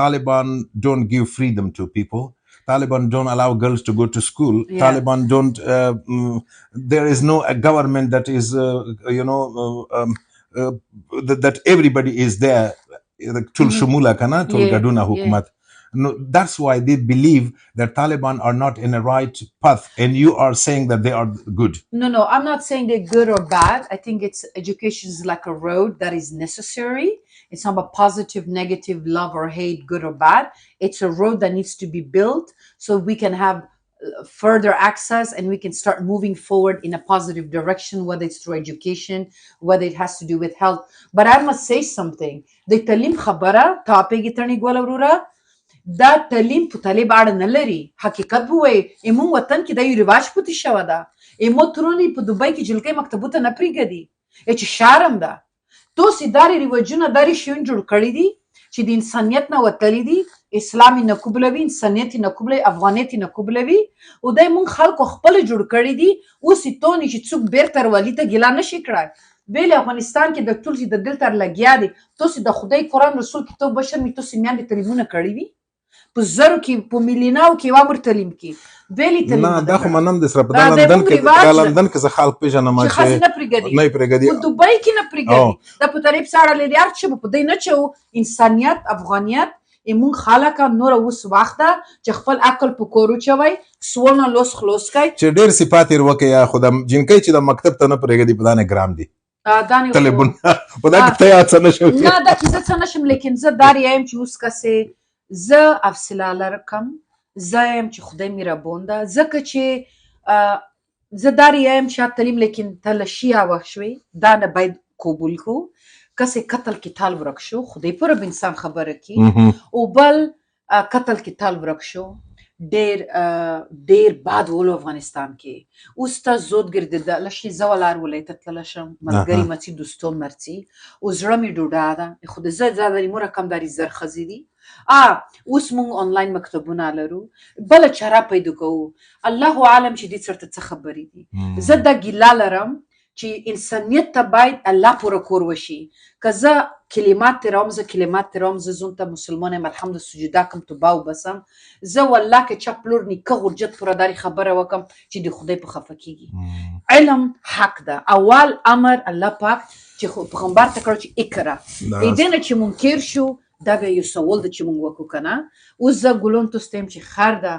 Taliban don't give freedom to people Taliban don't allow girls to go to school Taliban don't there is no a government that is that everybody is there tul shumula kana tul gaduna hukumat no that's why they believe that Taliban are not in a right path and you are saying that they are good no I'm not saying they're good or bad I think it's education is like a road that is necessary it's not about positive negative love or hate good or bad it's a road that needs to be built so we can have further access and we can start moving forward in a positive direction whether it's through education whether it has to do with health but I must say something the talim khabara topic itani gola urura دا تعلیم په طالب اړه نه لري حقیقت وای ایمو وطن کې د یو رواج پوتې شو دا ایمو ترونی په دوبۍ کې جلکې مکتبوته نه پریګدي چې شارم ده توسې دارې رواجونه دارې شیون جوړ کړي دي چې د انسانیت نه وتلي دي اسلام یې نه قبلوي انسانیت یې نه قبلوي افغانیت یې نه قبلوي او دی مونږ خلکو خپل جوړ کړي دي اوس یې تونې چې څوک بیرته روالي ته ګیله نشي کړی ویلې افغانستان کې د ټول چې د دلته لګیا دي توسې د خدای قرآن رسول کتاب بشر مې توسې میندې تعلیمونه کړي وي په زرو کې په میلیوناو کې یو عمر تعلیم کې ویلې تعلیم نه دا خو منم د سره په لندن کې زه خلک پیژنم چې ښځې نه پرېږدي په دوبۍ کې نه پرېږدي دا په طریب ساړه لري هر څه په دی نه چو انسانیت افغانیت مونږ خلکه نور اوس وخت ده چې خپل عقل په کور وچوئ سوالونه لوس خلاص کړئ چې ډېر صفات یې وکړئ یا خو د جنکۍ چې د مکتب ته نه پرېږدي په دانې ګرام دي تلیفون په دا کې ته یاد څه نشم نه دا کې زه څه نشم لیکن زه دا یم چې اوس کسې زه حوصله لرم زه یم چې خدای مهربان ده ځکه چې زه دا یم چې تعلیم لیکن تلشی واښوي دا نه باید قبول کو کسی قتل کې تال ورک شو خدای پر انسان خبره کی او بل قتل کې تال ورک شو ډیر باد ولو افغانستان کې اوس ته زود ګرځیده لشي زولار ولایت تلشم ملګری مچی دوستون مرچی او زړه می ډوډا ده خو زه زادري مور کمداري زر خزيدي اوس مونږ آنلاین مکتبونه لرو بل چاره پیدا کوو الله عالم چې دې چرته څه خبرې دي زه د ګیلا لرم چې انسانیت ته باید الله پوره کور وشي که زه کلمات ترام زه زون ته مسلمان یم الحمد سجده کم تو باو بسم زه والله که چا پلور نیکه غرجت پوره داری خبره وکم چې د خدای په خفه کیږي علم حق ده اول امر الله پاک چې پیغمبر ته کړو چې اقرا دې نه چې منکر شو دا یو سوال ده چې مونږ وکړو کنه اوس زه ګلون تو ستیم چې خر ده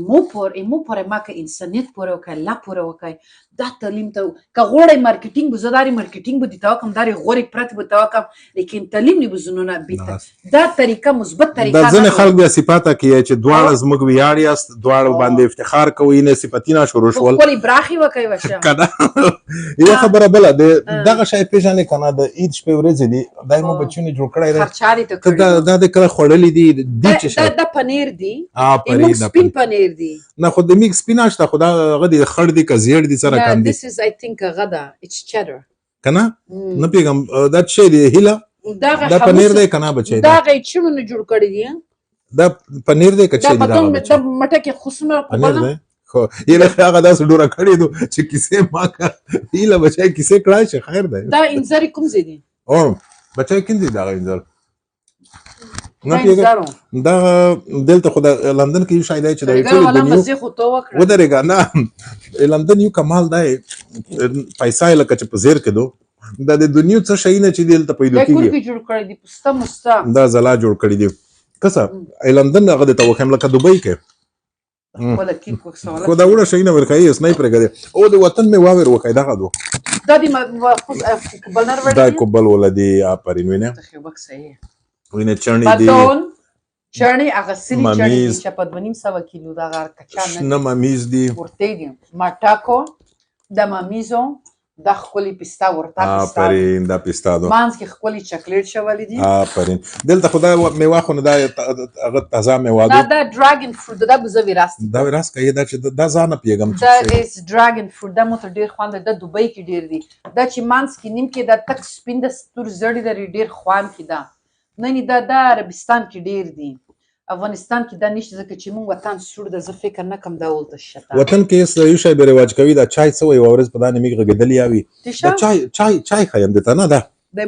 مو پر ما که انسانیت پوره وکړي الله پوره وکړي دا تعلیم ته که غوړی مارکیټینګ به زه دارې مارکیټینګ به دې ته وکړم دارې غوړې پرتې به ته وکړم لیکن تعلیم نه به زنونه بیته دا طریقه مثبت طریقه دا ځینې خلک بیا صفاته کوي چې دواړه زموږ ویاړ یاست دواړه باندې افتخار کوي نه صفتونه شروع شول خپلې براخې وکړئ وشه که یوه خبره بله دغه شی پېژنې که نه د عید شپې ورځې دي دا یې مو بچیونې جوړ کړی دی خرچارې ته کړي دا د کله خوړلي دي دي چې شی دا پنیر دی موږ سپین پنیر دی نه خو د میک سپین نشته خو دا هغه دی خړ دی که زیړ دی سره کم دی this is I think غدا it's cheddar کنه نه پیغام دا څه دی هیله دا پنیر دی کنه بچی دا غي چونو جوړ کړی دی دا پنیر دی کچې دی دا مټه کې خصونه پنیر دی خو یله هغه داس ډوره کړی دو چې کیسه ما کا هیله بچی کیسه کړای چې خیر دی دا انځر کوم زیدي او بچی کیندي دا انځر نه پیګه دا دلته خو د لندن کې یو شای دی چې د ټول دنیا ودرېګا نه لندن یو کمال دی پیسې لکه چې په زیر کې دو دا د دنیا څه شي نه چې دلته پیدا کیږي دا جوړ کړی دی پسته مستا دا زلا جوړ کړی دی کسه لندن هغه د توخم لکه دوبۍ کې ولا کیک وکسوله خو دا وړه شي نه ورکای اس نه پرګه او د وطن می واور وکای دا غدو دا دی بلنر ورډ دا کوبل ولدي اپرین وینه خو وک صحیح وینه چرنی دی چرنی هغه سری چرنی چې په 2.5 کیلو دا غار کچا نه ممیز دی ورته دی ماټاکو د ممیزو د خولي پستا ورته پستا اپرین دا پستا دو مانس کې خولي چاکلیټ شوالې دي اپرین دلته خدای میوه خو نه دا هغه تازه میوه دا ډراګن فروټ دا به زوی راست دا راس کوي دا چې دا ځانه پیغام دا اس ډراګن فروټ دا مو ته ډیر خوند د دوبۍ کې ډیر دی دا چې مانس کې نیم کې دا تک سپین د ستور زړی د ډیر خوان کې دا نه دا عربستان کې ډیر دی افغانستان کې دا نشته ځکه چې مونږ وطن سور د زه فکر نه کم دا ولته شته وطن کې یو شی به رواج کوي دا چای څه وي ورځ په دانه میګ غږدلی یاوي دا چای خایم دته نه دا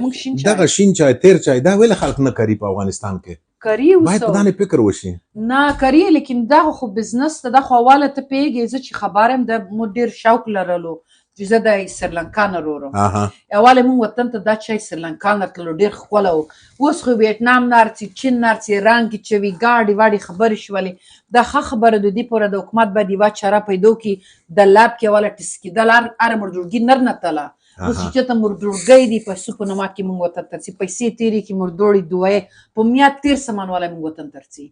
مونږ شین چای دا شین چای تیر چای دا ویل خلک نه کوي په افغانستان کې کوي اوس باید په دانه فکر وشي نه کوي لیکن دا خو بزنس ته د خواله ته پیږي چې خبرم د مدیر شوق لرلو چې زه د سریلانکا نه رورم اول مونږ وطن ته دا چای سریلانکا نه تللو ډېر ښکلی و اوس خو ویتنام نه ارڅي چین نه ارڅي ایران کې چې وي ګاډې واډې خبرې شولې دا ښه خبره د دې پوره د حکومت باید یوه چاره پیدا کړي د لاب کې اوله ټسټ کېدل هر مردوړګي نر نه تله اوس چې چېرته مردوړګی دي پیسو په نما کې مونږ وطن ته ځي پیسې تېرې کړي مردوړې دوایې په میاد تېر سامان والی مونږ وطن ته ځي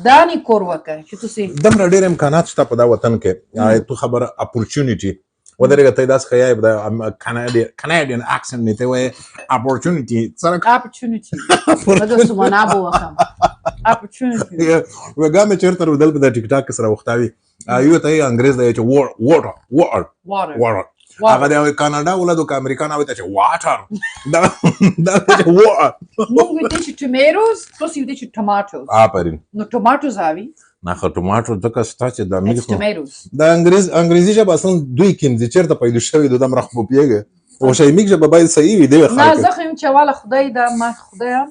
دا نه کور وکړه چې تاسې دومره ډېر امکانات شته په دا وطن کې تو خبره اپورچونیټي ودرېږه ته یې داسې ښیایې د کاناډین اکسنټ نه ته وایې اپورچونیټي اپورچونیټي سمانا به وکړم اپورچونیټي وګا مې چېرته رودل په د ټیک ټاک سره وختاوي یو ته یې انګریز دی چې واټر هغه د کاناډا ولادو که امریکا نه وایي ته چې واټر دا چې موږ وایو چې ټمیټوز تاسو وایئ چې ټماټوز آفرین نو ټماټوز هاوي نه خو ټماټر ځکه شته چې د It's tomatoes. د انګریزي ژبه اصلا دوی کیندي چېرته پیدا شوي د دم رخ پوپیږي او شیمیک ژبه باید صحیح وي دی نه زه خو یم چې واله خدای دا ما خدایم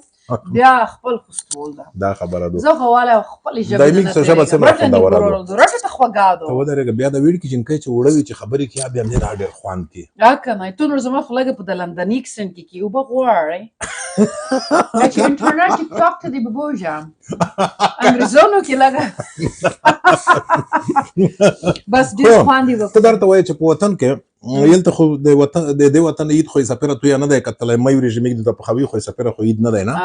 بیا خپل خستول ده دا خبره ده زه خو واله خپل ژبه دا میک ژبه څومره خوندوره ده راټه ته خوږه ده ته ودرېږه بیا د ویډ کې جنکۍ چې وړوي چې خبرې کوي بیا مې دا ډېر خوند کوي کنه ته نور زما خو لږه په د لندني اکسنټ کې اوبه غواړئ چې انټرنیټ ټیک ټاک ته دې ببوژم انګریزانو کې لږه بس ډېر خوند یې ته درته وایې چې په وطن کې یلته خو د دې وطن عید خو یې سفیره تویه نه دی کتلی مې ورېژمېږ د پخوي خو یې سفیره خو عید نه دی نه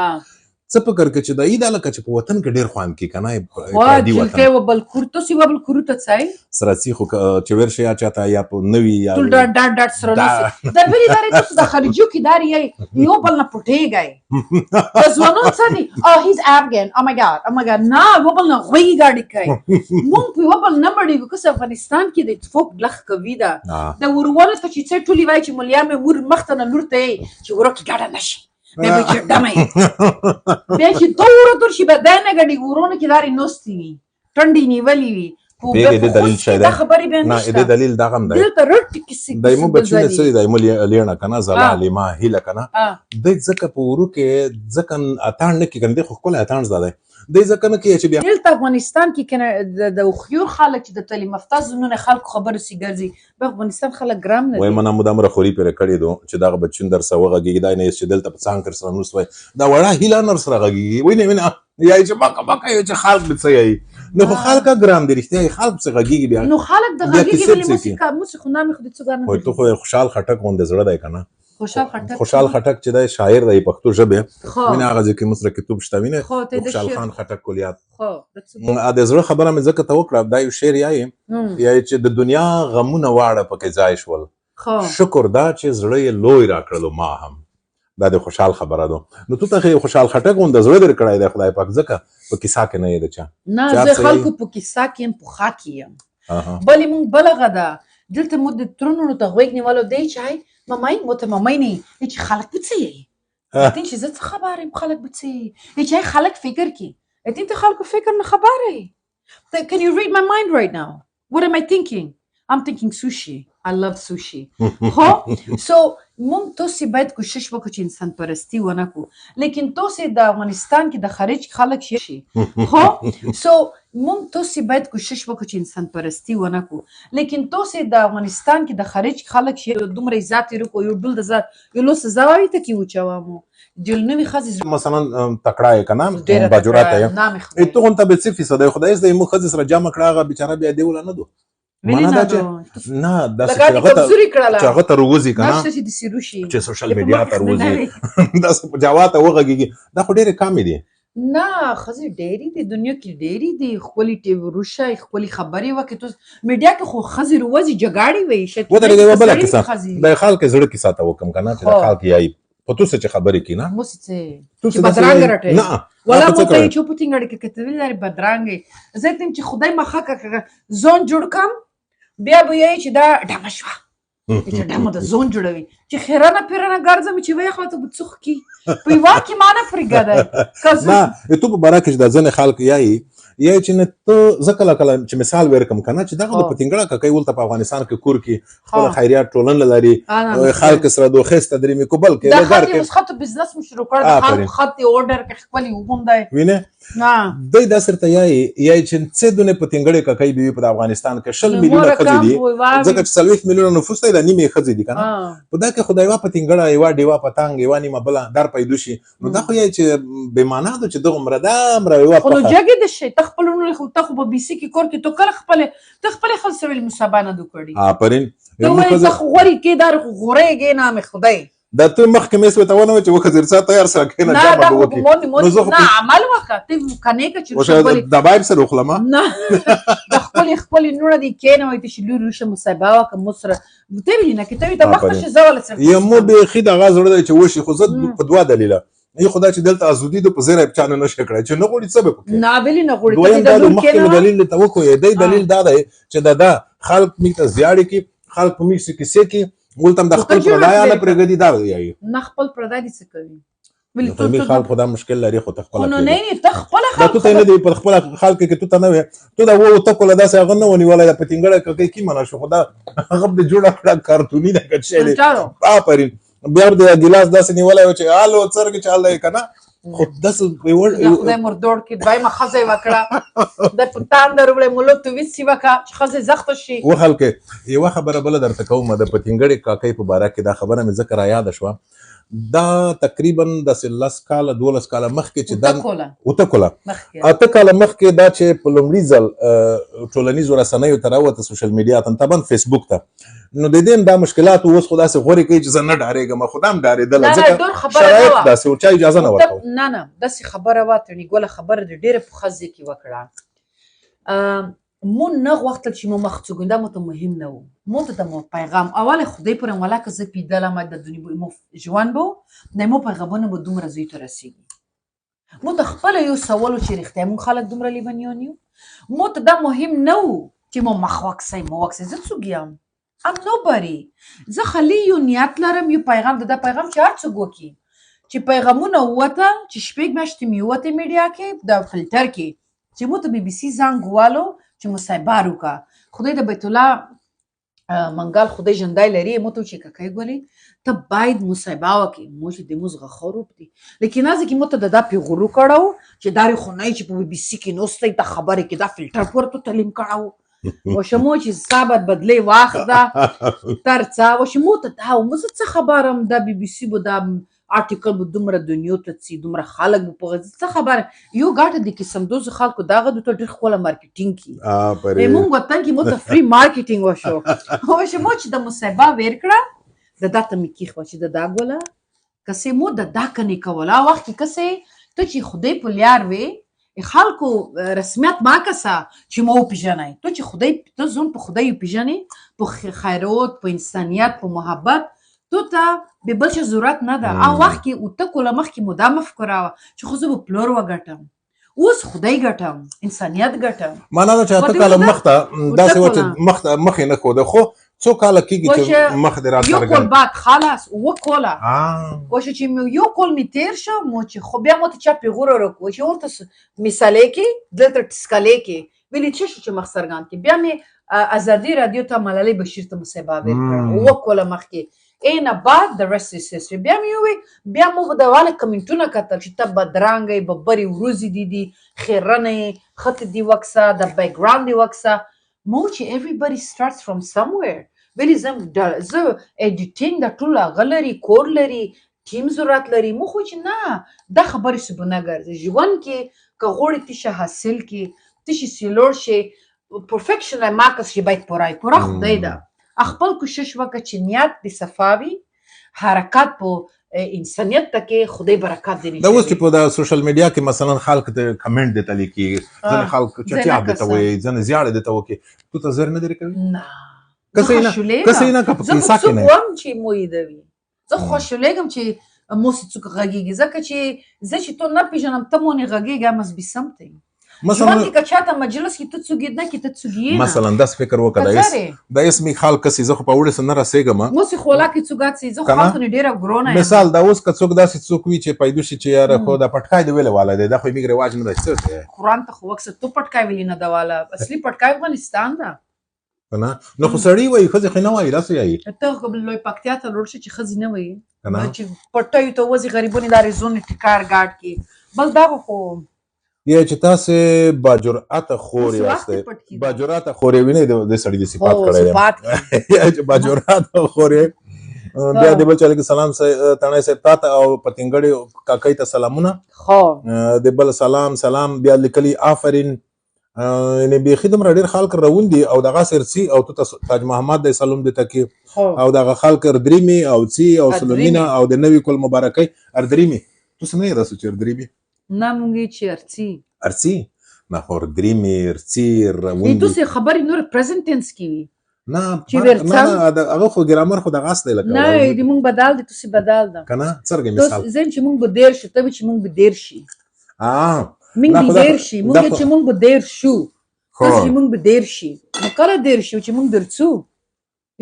څه فکر کوي چې د عید هلکه چې په وطن کې ډېر خوند کوي که نه پردي وطن وبل کور تاسو وبل کورو ته څای سراسي خو چې ورشي یا چاته یا په نوي یا ټول ډاډ سره نسی در بری داري تاسو د خارجو کې داري یو بل نه پټېږئ د ځوانو څه دي هیز افغان او مای ګاډ نه وبل نه غوي ګاډي کوي مونږ په وبل نه مړېږو که افغانستان کې د اتفاق بلخ کوي دا د ورونه ته چې څه ټولي وای چې مولیا مې مور مخته نه لور ته چې ورکه ګاډه نشي بیا به چې ډمه بیا چې دوره تر شي بدن غړي ورونه کې داري نوستي وي ټنډي نیولې وي دې دلیل شاید دا خبرې به نه دې دلیل دا غم دی دلته رټ کیسه دایمو بچونه څه دایمو لینا کنه زلا لیما هیله کنه د ځکه په ورو کې ځکه اتان نه کې کنه خو خپل اتان زده د ځکه نه کې چې بیا دلته افغانستان کې کنه د خيور خلک چې د تعلیم یافته زونه خلک خبره سي ګرځي په افغانستان خلک ګرام نه وای منه مدام رخوري پر کړی دو چې دا بچون در سره وغږیږي دا نه چې دلته په څنګه سره نو سوي دا وړه هیله نر سره غږیږي وای نه نه یا چې باکه یو چې خلک به څه نو خو خلک ګرام دي رښتیا خلک څه غږیږي بیا نو خلک د غږیږي موسیقي نامه خو د څه ګرام وای ته خو خوشحال خټک غونډه زړه دی کنه خوشحال خټک چې دا شاعر دی پښتو ژبه مینه هغه ځکه مصر کتاب شته وینه خوشحال خان خټک کلیات خو د زړه خبره مې ځکه ته وکړه دا یو شعر یا چې د دنیا غمونه واړه پکې ځای شول شکر دا چې زړه یې لوی راکړلو ما هم دا د خوشحال خبره ده نو ته ته خوشحال خټک غونډه زړه در کړای دی خدای پاک ځکه په کیسه کې نه یې ده نه زه خلکو په کیسه کې هم په خا کې یم بلې مونږ بلغه ده دلته مو د ترونو ته غوږ نیولو دی چې مامای مو ته مامای نه چې خلک به څه یې اتین چې زه څه خبر یم خلک به څه یې چې خلک فکر کی اتین ته خلکو فکر نه خبره can you read my mind right now what am I thinking I'm thinking sushi I love sushi خو so مونږ تاسو باید کوشش وکړو چې انسان پرستی ونه کو لیکن تاسو د افغانستان کې د خارج خلک شي خو so مونږ تاسو باید کوشش وکړو چې انسان پرستی ونه کو لیکن تاسو د افغانستان کې د خارج خلک شي دومره عزت لري کو یو ډول د ذات یو لوس زاوی ته کې وچوامو دل نوې خزي مثلا تکړه کنه باجورات یې ته غونته به څه فیصد خدای دې مو خزي سره جامه کړه بیچاره بیا دی ولنه دو نه دا چې هغه ته روزي کنه چې سوشل میډیا ته روزي دا جواته وغږیږي دا خو ډېر کم دي نه خزي ډېری دي دنیا کې ډېری دي خپل ټي روشه خپل خبري وکړي ته میډیا کې خو خزي روزي جګاړي وي شت ودرې بل کیسه د خلک زړه کیسه ته وکم کنه چې خلک یې په تو څه خبرې کینا مو څه چې بدرنګ راټي نه ولا مو ته چې پتینګړې کې کتل لري بدرنګ زه تم چې خدای مخه کا زون جوړ کم بیا به یې چې دا ډمه شوه چې ډمه د زون جوړوي چې خیرانه پیرانه ګرځم چې وای خو ته بڅخ کی په واکه معنا فرګاده نه ته په بارا کې د ځنه خلک یا چې نه ته زکه کله چې مثال ورکم کنه چې دغه د پتینګړه کاکۍ ولته په افغانستان کې کور کې خپل خیریات ټولن لري خلک سره دوه خسته درې می کوبل کې دا خاطر خط بزنس مو شروع کړ خلک خط اورډر کې خپل وګوندای وینه نه د سرته یا چې څه دونه پتینګړه کاکۍ به په افغانستان کې 10 میلیونه خځې دي ځکه چې 30 میلیونه نفوس دی د نیمه خځې دي کنه په دا کې خدای وا پتینګړه یو دیوا پتنګ یو نیمه بل در پیدا شي نو دا خو یې چې به معنا ده چې دغه مردا یو خو جګه د شي تخپلونه خو ته خو به بي سي کې کور کې تو کله خپل خلصوي مسابقه نه دوکړي پرین ته خو غوري کې دار غوريږي نام خدای دا ته مخکې مې سوته ونه چې وخت درڅا تیار سره کینه جامه وکي نه عمل وکړه ته کنه چې دا باید سره خلما نه د خپل نور دي کینه وای ته شلو روشه مسابقه وکړه مصر ته ویل نه کته ته وخت شي زول سره یم به خید غاز ورده چې وشي خو زد په دوا دلیله ای خدای چې دلته ازودي د پزره چانه نشه کړای چې نه غوړي سبب کوي نه ویل نه غوړي ته د مخکې دلیل ته وکوي دای دلیل دا دی چې دا خلک میته زیاړي کې خلک په میکس کې کې ولتم د خپل پردایا نه پرګدي دا یایي نه خپل پردای دي څه کوي ولې ته خلک خدا مشکل لري خو ته خپل نه نه ته خپل خلک ته نه دی پر خپل خلک کې ته نه وې ته دا وو ته کوله داسې هغه نه ونیولای د پتینګړه کاکۍ کی منا شو خدا هغه د جوړه کړه کارتونی نه کړی دی آفرین بیا د ګلاس داسې نیولای و چې آلو څرګ چالای کنه خو داسې خدای مردور کې دوی ما خزه وکړه د پټان درولې مولو تو وسی وکا چې خزه زخت شي و خلک یو خبره بل درته کوم د پتینګړې کاکۍ په باره کې دا خبره مې ذکر یاد شوه دا تقریبا د 10 کاله 12 کاله مخکې چې دا اوته کوله اته کاله مخکې دا چې په لومړي ځل ټولنیزو رسنیو ته راوته سوشل میډیا ته طبعا فیسبوک ته نو د دې دا مشکلات اوس خو داسې غوري کوي چې زه نه ډارېږم خو دا هم ډارېدل ځکه شرایط داسې و چا اجازه نه ورکوه نه نه داسې خبره واته نی ګوله خبره د ډېره په خزې کې وکړه مون نه غوښتل چې مو مخ څوګنده مو ته مهم نه وو مو ته د مو پیغام اول خدای پر ولا که زه پیدلم د دنیا مو ژوند بو نه مو پیغامونه به دومره زوی ته رسیږي مو ته خپل یو سوال چې رښتیا مون خلک دومره لیبنیان یو مو ته دا مهم نه وو چې مو مخ وکسای مو وکسای زه څوک یم ام نوبري زه خلی یو نیت لرم یو پیغام د پیغام چې هر څوک وکي چې پیغامونه وته چې شپږ میاشتې مې وته میډیا کې د فلټر کې چې مو ته بي بي سي زنګ والو چې مصیبه وکا خدای د بیت الله منګال خدای جندای لري مو ته چې کاکۍ ګولې ته باید مصیبه وکي مو چې د موز غخروب دي لیکن از کی مو ته د پیغورو کړهو چې داري خنای چې په بي بي سي کې نوستي ته خبره کې دا فلټر پورته تعلیم کړهو وشمو چې ثابت بدلی واخده ترڅا وشمو ته دا مو څه خبرم د بي بي سي بو دا آرټیکل به دومره دنیا ته ځي دومره خلک به په څه خبره یو ګاټه د قسم دوز خلکو داغه د ډېر خپل مارکیټینګ کی موږ وطن کې مو ته فری مارکیټینګ وشو او شمو چې د مصیبه ور کړه د داته مې کی خو چې د داګولا کسې مو د دا کني کولا وخت کسې ته چې خدای په لیار وي خلکو رسمیت ما کسا چې مو پیژنای ته چې خدای ته زون په خدای پیژنې په خیرات په انسانیت په محبت تو ته به بل څه ضرورت نه ده او وخت کې اوته کوله مخ کې مدام فکراوه چې خو زه به پلور وګټم اوس خدای ګټم انسانیت ګټم معنا دا چې اته کاله مخ ته داسې و چې مخ نه کوده خو څو کاله کېږي چې مخ دې را یو کول بعد خلاص وکوله وشه چې یو کول می تیر شو مو چې خو بیا مو ته چا پیغور ورکو چې ورته مثالې کې دلته ټسکلې کې ویلې چې مخ سرګان کې بیا می ازادي رادیو ته ملالۍ بشیر ته مصیبه ورکړه وکوله مخ کې اینا بعد د رست سیستم بیا مې بیا مو د واله کمنټونه کتل چې ته بدرانګي ببري وروزي دي خیرنه خط دی وکسا د بیک ګراوند دی وکسا مو چې everybody starts from somewhere ویلی زم زه ایډیټینګ د ټول غلري کور لري ټیم ضرورت لري مو خو چې نه د خبرې سبونه ګرځي ژوند کې که غوړې تشه حاصل کې تشه سیلور شي پرفیکشن ماکس شي باید پورا خدای ده خپل کوشش وکړه چې نیت د صفاوي حرکت په انسانیت ته کې خدای برکت دی دا اوس چې په د سوشل میډیا کې مثلا خلک ته کمنټ دیته لیکي ځنې خلک چټیاب دیته وایي ځنې زیاړه دیته وکي تو ته زر نه درې کوي نه کسې نه کپ کې ساکي نه زه چې موي دوي زه خوشولېږم چې مو څوک غږیږي ځکه چې زه چې تو نه پیژنم ته مونږ غږیږم مس بي سمثینګ مثلا که چاته مجلس کې ته څوګید نه کې ته څوګید مثلا داس فکر وکړه دا اسمي خلک کسي زه په وړه سره راسېګم مو سي خولا کې څوګات سي زه خاطر ډیره ګرونه مثال دا اوس که څوک داسې څوک وي چې پیدا شي چې یاره خو دا پټکای دی ویل والا دی دا خو میګ رواج نه راځي قرآن ته خو وکړه ته پټکای ویل نه دا والا اصلي پټکای افغانستان دا کنه نو خو سړی وای خو ځکه نه وای راسي یي ته خو لوی پکتیا ته ورشي چې خزي نه وای چې پټای ته وځي غریبونی داري زون ټیکار ګاډ کې بل دا خو یا چې تاسو باجرأت خور یاست باجرأت خور ویني د سړی د صفات کړی یا چې باجرأت خور بیا د بل چا کې سلام تانه سه تاته او پتینګړې کاکۍ ته سلامونه خو د بل سلام بیا لیکلي آفرین نه به خدمت ډېر خلک روان دي او دغه سرسي او تاج محمد د سلام د تکي او دغه خلک اردریمي او سي او سلمینا او د نوې کول مبارکي اردریمي تاسو نه راسو چې اردریمي نه مونږ چې ارسي نه خور دريمي ارسي روندي تاسو خبرې نور پریزنت ټنس کی وي نه هغه خو ګرامر خو دغه اصله لکه نه دې مونږ بدل دي تاسو بدل ده کنه څنګه مثال زين چې مونږ به دیر شي ته چې مونږ به دیر شي مونږ به دیر شي مونږ چې مونږ به دیر شو تاسو چې مونږ به دیر شي نو کله دیر شو چې مونږ درڅو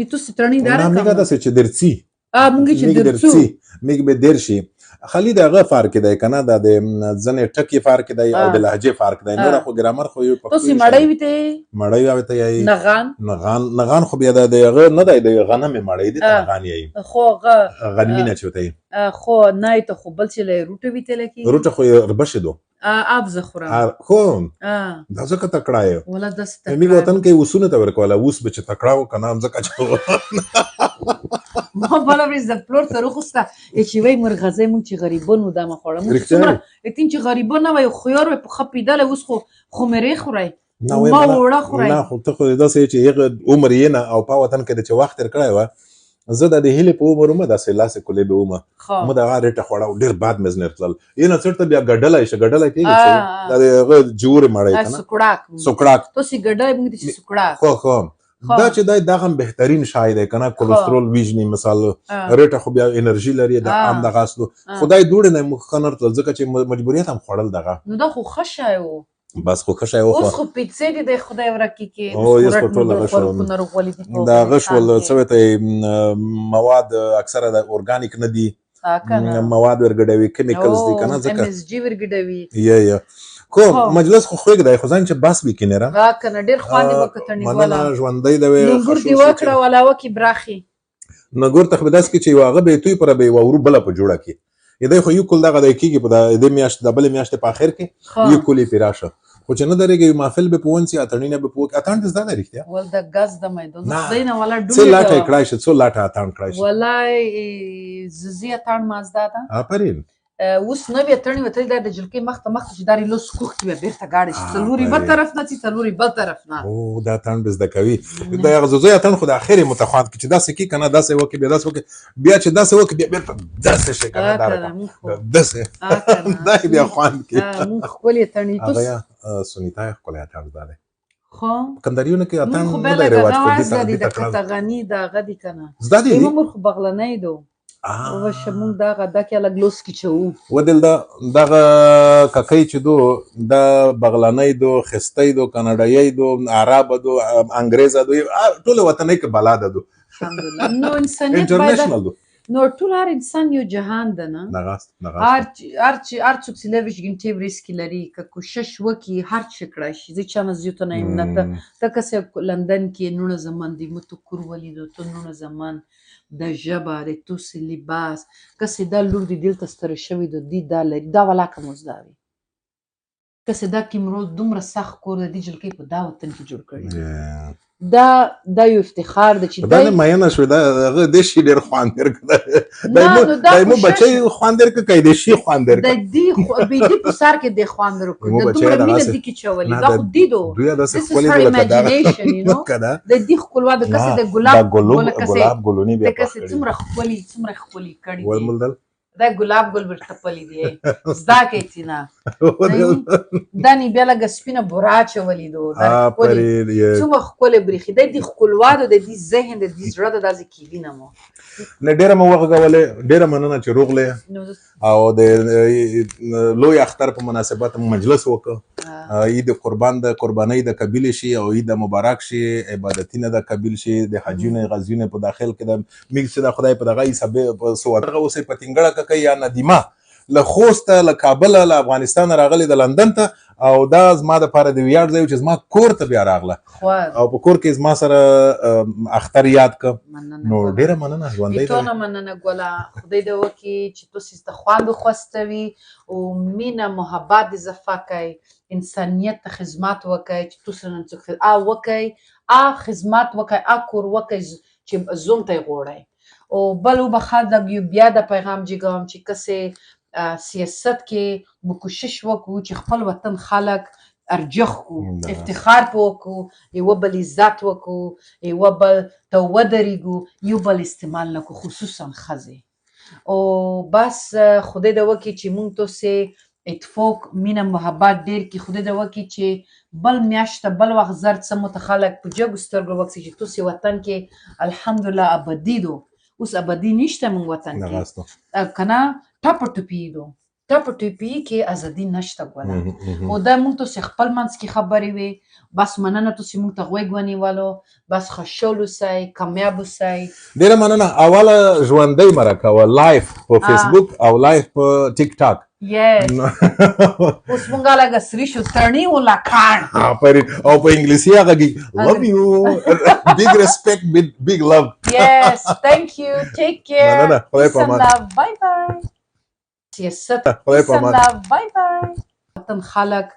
تو سترانی داره نه میگه داسې چې درڅي مونږ چې درڅو میګ به درشي خالي دغه فرق دی کنه د ځنې ټکی فرق دی او د لهجه فرق دی نور خو ګرامر خو یو تو سي مړی وته مړی وته یی نغان خو بیا دغه نه دی د غنم مړی دی نغان یی خو غنمینه چوته خو نه ته خو بل چې له روټه ویته لکی روټه خو ربشه دو اب زخرا خو دا ځکه تکړه ولا د ست می وطن کې وسونه ته ورکواله اوس به چې تکړه کنه ځکه چې ما بالا ورځ د پلور تر خوسته چې وای مرغزه مونږ چې غریبانو د مخوړه مونږ څومره اتین چې غریبانو وای خيار په خپیدل اوس خو خمري خوري ما وړه خوري نه خو ته خو دا سې چې هغه عمر یې نه او په وطن کې چې وخت تر کړای و زه د هلي په عمر مې د سلاسه کولې به ومه مو دا غاړه خوړه ډیر باد مزنر تل یې نه څرته بیا ګډلای شه ګډلای کېږي چې دا جوړ مړی کنه سوکړاک تو سي ګډای موږ چې سوکړاک خو دا چې دغه بهترین شای دی کنه کولېسترول ویژنی مثال ریټه خو بیا انرژي لري د عام د غاسلو خدای دوړ نه مخ کنر تل ځکه چې مجبوریت هم خوړل دغه نو دا خو خشایو بس خو خشای او خو پیڅې دي د خدای ورکی کې او یس په ټوله غشو دا غشول څه ته مواد اکثره د اورګانیک نه دي مواد ورګډوي کیمیکلز دي کنه ځکه ام اس جی ورګډوي یا کو مجلس خو خوګ دی خو ځان چې بس وکینه را کنه ډیر خواني وکټنی ولا مننه ژوندۍ دی نګور دی وکړه ولا وکي براخي نګور تخبداس کې چې واغه به توي پر به ورو بل په جوړه کې یده خو یو کول دغه د کیږي په د میاشت د بل میاشت په اخر کې یو کولی پیراشه خو چې نه درېږي محفل به پونسي اتړینه به پوک اتان دز نه رښتیا ول د غاز د میدان دینه ولا ډوله څه لاټه کړای شي څو لاټه اتان کړای شي ولای ززی اتان مازدا ده افرین اوس نو به تړنی وته د جلکې مخ چې داري لوس کوخ کې به بیرته گاډي څلوري بل طرف نه چې څلوري بل طرف نه او دا تان بز د کوي دا غزوزه اتان خو د اخر متخوات کې چې داسې کې کنه داسې وکي بیا داسې وکي بیا چې داسې وکي بیا بیرته داسې شي کنه داسې دا بیا خوان کې مو خپل تړنی هغه سنیتا خپل اتان ده خو کندریونه کې اتان نه دی رواج کو دي د کتغنی دا غدي کنه زدا دي عمر خو بغلنۍ دو او شمون دا غدا کې الګ لوس کی چو ودل دغه کاکۍ چې دو د بغلانۍ دو خستۍ دو کاناډایي دو عرب دو انګريزا دو ټول وطنۍ کې بلاد دو الحمدلله نو انسانيت انټرنیشنل دو نو ټول هر انسان یو جهان ده نه نغاست هر څوک چې لويش ګنټي ریسک لري که کوشش وکي هر څه کړای شي چې چا مزيته نه امنته تکه لندن کې نونه زمان دی متکور ولیدو ته نونه زمان د ژبه د توس لباس کسې دا لور دی دلته ستر شوی د دی دا لري دا ولا کوم زداوي کسې دا کیمرو دومره سخت کور د دې جلکې په دا وطن کې جوړ کړی دا یو افتخار د چې دا نه ماینه شو دا د شي ډیر خواندر کړه دایمو بچي خواندر کوي د شي خواندر د دې خو به دې په سر کې د خواندر کوي د دومره مینه دي کې چولې دا خو دیدو دوی دا څه خپلې د د دې خپلوا د کسې د ګلاب ګلونی به کسې څومره خپلې کړي ولمل دا ګلاب ګل ورته پلی دی زدا کې تینا دا نی بیا لګ سپینه براچ ولیدو دا څومره خپل بریخي د دې خپلوادو د دې ذهن د دې زړه د دازې کیوینه مو نه ډیره مو وغږولې ډیره مننه چې روغله او د لوی اختر په مناسبت مجلس وکړ عید قربان د قربانۍ د قبیل شي او عید مبارک شي عبادتینه د قبیل شي د حجونه غزونه په داخل کې د میکس د خدای په دغه حساب سوغه اوسې پتینګړه کاکۍ یا ندیمه له خوست له کابل له افغانستان راغلي د لندن ته او دا زما د پاره د ویاړ ځای چې زما کور ته بیا راغله او په کور کې زما سره اختر یاد ک نو ډیره مننه ژوندۍ ته مننه ګولا خدای دې وکي چې تاسو ست خواند خوستوي او مینا محبت اضافه کوي انسانیت ته خدمت وکي چې تاسو نن څه وکي خدمت وکي کور وکي چې زوم ته غوړای او بل وبخاد بیا د پیغام جګم چې کسه سیاست کې مو کوشش وکړو چې خپل وطن خلک ارجخ کو افتخار وکړو یو بل عزت وکړو یو بل ته ودرېږو یو بل استعمال نکو خصوصا خزه او بس خدای دې وکړي چې مونږ تاسو اتفاق مینه محبت ډیر کې خدای دې وکړي چې بل میاشت بل وخت زر څه متخلق په جګ سترګو وکړي چې تاسو وطن کې الحمدلله ابدي دو اوس ابدي نشته مونږ وطن کې کنه ټاپ ټپی دو دا په ټي کې ازادي نشته ګوله او دا موږ ته خپل منځ کې خبرې وي بس مننه تاسو موږ ته غوږ ونیولو بس خوشحال اوسئ کامیاب اوسئ ډیره مننه اوله ژوندۍ مرکه وه لایف په فیسبوک او لایف په ټیک ټاک یس اوس مونږه لږه سري شو تڼي ولا کاڼ آفرین او په انګلیسي هغه کې love you big respect big love yes thank you take care مننه خدای په امان bye bye سیاست خدای په امان bye bye وطن خلق